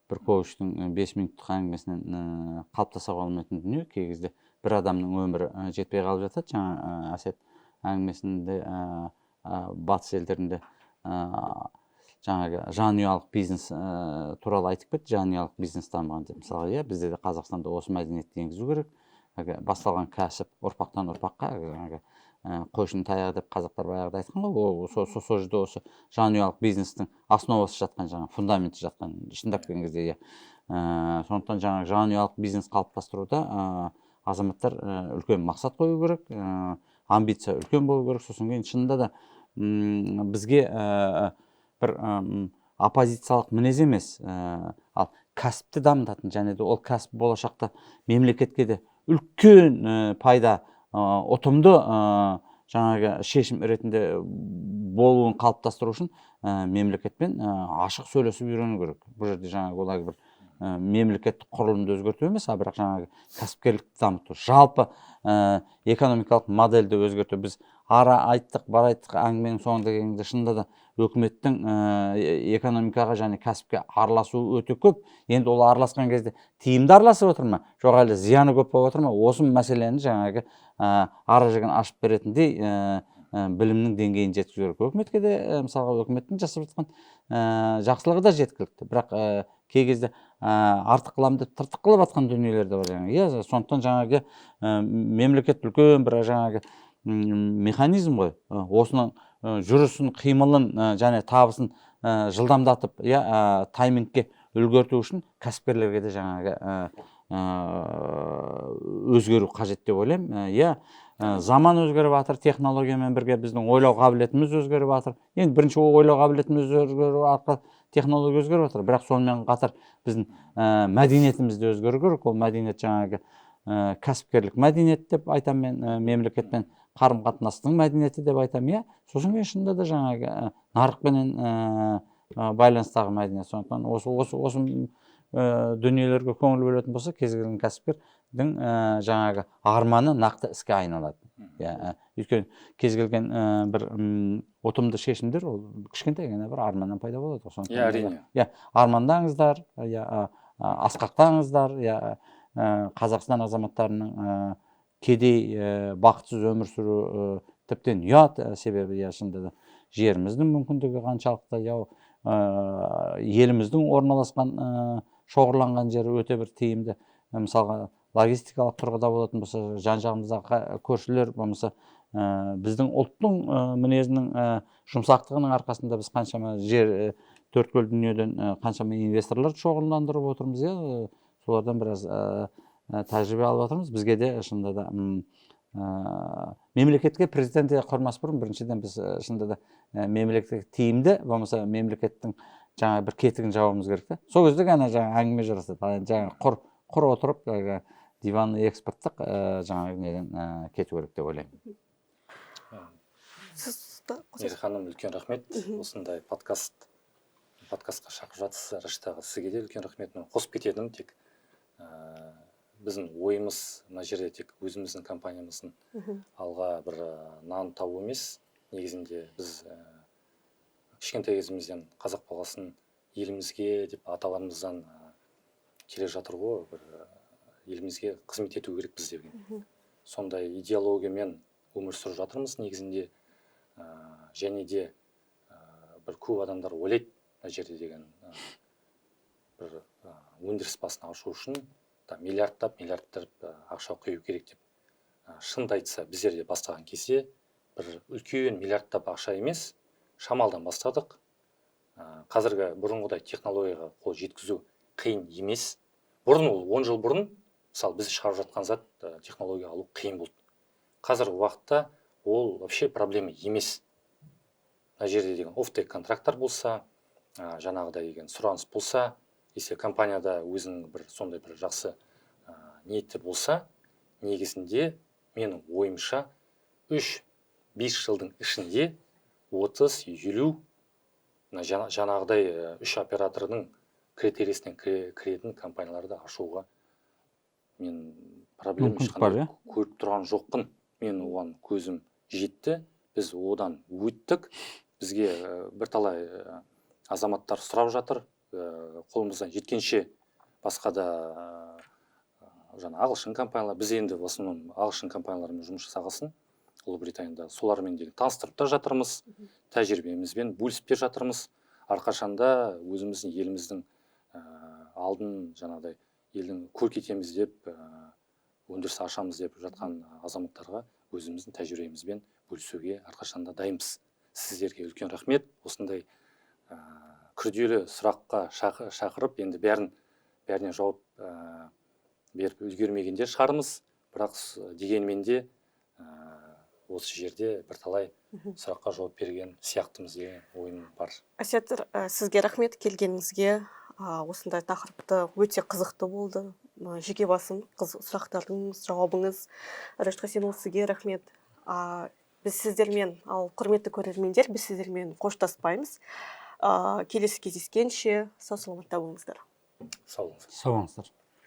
бір коучтың 5 минуттық әңгімесінен қалыптаса қалмайтын дүние. Кей кезде бір адамның өмірі жетпей қалып жатады. Жаңа Әсет әңгімесінде батыс елдерінде жаңағы жанұялық бизнес туралы айтып кетті. Жанұялық бизнес дамыған деп. Мысалы, иә, бізде де Қазақстанда осы мәдениетті енгізу керек. Басталған кәсіп ұрпақтан ұрпаққа қойшының таяғы деп қазақтар баяғыда айтқан ғой. Сол жерде осы жанұялық бизнестің основасы жатқан, жаңағы фундаменті жатқан, шындап келген кезде, иә. Сондықтан жаңағы жанұялық бизнес қалыптастыруда азаматтар үлкен мақсат қою керек, амбиция үлкен болу керек. Сосын кейін шынында да бізге бір оппозициялық мінез емес, ал кәсіпті дамытатын, және де ол кәсіп болашақта мемлекетке де үлкен пайда, ұтымды жаңағы шешім ретінде болуын қалыптастыру үшін мемлекетпен ашық сөйлесіп үйрену керек. Бұл жерде жаңағы олай бір мемлекеттік құрылымды өзгерту емес, бірақ жаңағы кәсіпкерлікті дамыту, жалпы экономикалық модельді өзгерту. Біз ара айттық, бар айттық әңгіменің соңында келгенде шынында да өкіметтің экономикаға және кәсіпке араласуы өте көп. Енді ол араласқан кезде тиімді араласып отыр ма, жоқ әлде зияны көп болып отыр ма? Осы мәселені жаңағы ара жігін ашып беретіндей білімнің деңгейін жеткізу керек. Өкіметке де мысалға өкіметтің жасап жатқан жақсылығы да жеткілікті, бірақ кей кезде артық қыламын деп тыртық қылып жатқан дүниелер де бар жаңағы. Сондықтан жаңағы мемлекет үлкен бір жаңағы механизм ғой. Осының жүрісін, қимылын және табысын жылдамдатып, таймингке үлгерту үшін кәсіпкерлерге де жаңағы өзгеру қажет деп ойлаймын. Заман өзгеріп жатыр, технологиямен бірге біздің ойлау қабілетіміз өзгеріп жатыр. Енді бірінші ойлау қабілетіміз өзгеру арқылы технология өзгеріп жатыр, бірақ сонымен қатар біздің мәдениетіміз де өзгеру керек. Ол мәдениет жаңағы кәсіпкерлік мәдениет деп айтамын мен, мемлекетпен қарым қатынастың мәдениеті деп айтамын. Сосын мен шынында да жаңағы нарықпенен байланыстағы мәдениет. Сондықтан осы дүниелерге көңіл бөлетін болса, кез келген кәсіпкердің жаңағы арманы нақты іске айналады. Өйткені кез келген бір ұтымды шешімдер ол кішкентай ғана бір арманнан пайда болады. Әрине. Армандаңыздар, асқақтаңыздар, Қазақстан азаматтарының кедей бақытсыз өмір сүру тіптен ұят, себебі шынында да жеріміздің мүмкіндігі қаншалықты, еліміздің орналасқан шоғырланған жері өте бір тиімді. Мысалға логистикалық тұрғыда болатын болса, жан-жағымыздағы көршілер болмаса, біздің ұлттың мінезінің жұмсақтығының арқасында біз қаншама жер, төрткүл дүниеден қаншама инвесторларды шоғырландырып отырмыз. Солардан біраз тәжірибе алып отырмыз. Бізге де шынында да мемлекетке президентке құрмас бұрын біріншіден біз шынында да мемлекеттік тиімді болмаса мемлекеттің жаңа бір кетігін жабуымыз керек. Сол кезде ғана жаңа әңгіме жарасады. Жаңа құр отырып диван экспорттық жаңағы неден кету керек деп ойлаймын. Ханым, үлкен рахмет. Осындай подкастқа шақырып жатсыз. Раштаға сізге де үлкен рахмет. Қосып кетедім, тек біздің ойымыз мына жерде тек өзіміздің компаниямыздың алға бір нан табу емес. Негізінде біз кішкентай кезімізден қазақ баласын елімізге деп аталарымыздан келе жатыр ғой, бір елімізге қызмет ету керекпіз деген. Сондай идеологиямен өмір сүріп жатырмыз негізінде. Және де бір көп адамдар ойлайды мына жерде деген бір өндіріс басын ашу үшін миллиардтап ақша құю керек деп. Шынды айтса, біздер де бастаған кезде бір үлкен миллиардтап ақша емес, шамалдан бастадық. Қазіргі бұрынғыдай технологияға қол жеткізу қиын емес. Бұрын ол 10 жыл бұрын, мысалы біз шығарып жатқан зат технология алу қиын болды. Қазіргі уақытта ол вообще проблема емес. Мына жерде деген оффтейк контракттар болса, жаңағыдай деген сұраныс болса, если компанияда өзінің бір сондай бір жақсы ниетті болса, негізінде менің ойымша 3-5 жылдың ішінде 30-50 жаңағыдай 3 оператордың критериясынан кіретін компанияларды ашуға мен проблема ешқандай көріп тұрған жоқпын. Мен оған көзім жетті. Біз одан өттік. Бізге бірталай азаматтар сұрап жатыр. Қолымыздан жеткенше басқа да ағылшын компаниялар, біз енді в основном ағылшын компаниялармен жұмыс жасағасын, Ұлыбританияда солармен таныстырып та жатырмыз, тәжірибемізбен бөлісіп те жатырмыз. Әрқашанда өзіміздің еліміздің алдын жаңағыдай елдің көркейтеміз деп, өндіріс ашамыз деп жатқан азаматтарға өзіміздің тәжірибемізбен бөлісуге әрқашанда дайынбыз. Сіздерге үлкен рахмет. Осындай күрделі сұраққа шақырып, енді бәріне жауап беріп үлгермегенде шығармыз. Бірақ дегенмен де осы жерде бірталай сұраққа жауап берген сияқтымыз деген ойым бар. Әсет, сізге рахмет келгеніңізге. Осындай тақырыпты өте қызықты болды. Жеке басым сұрақтардың жауабыңыз. Рашид Хасенұлы, сізге рахмет. біз сіздермен, ал құрметті көрермендер, біз сіздермен қоштаспаймыз. Келесі кездескенше сау саламатта болыңыздар. Сау болыңыздар. Сау болыңыздар.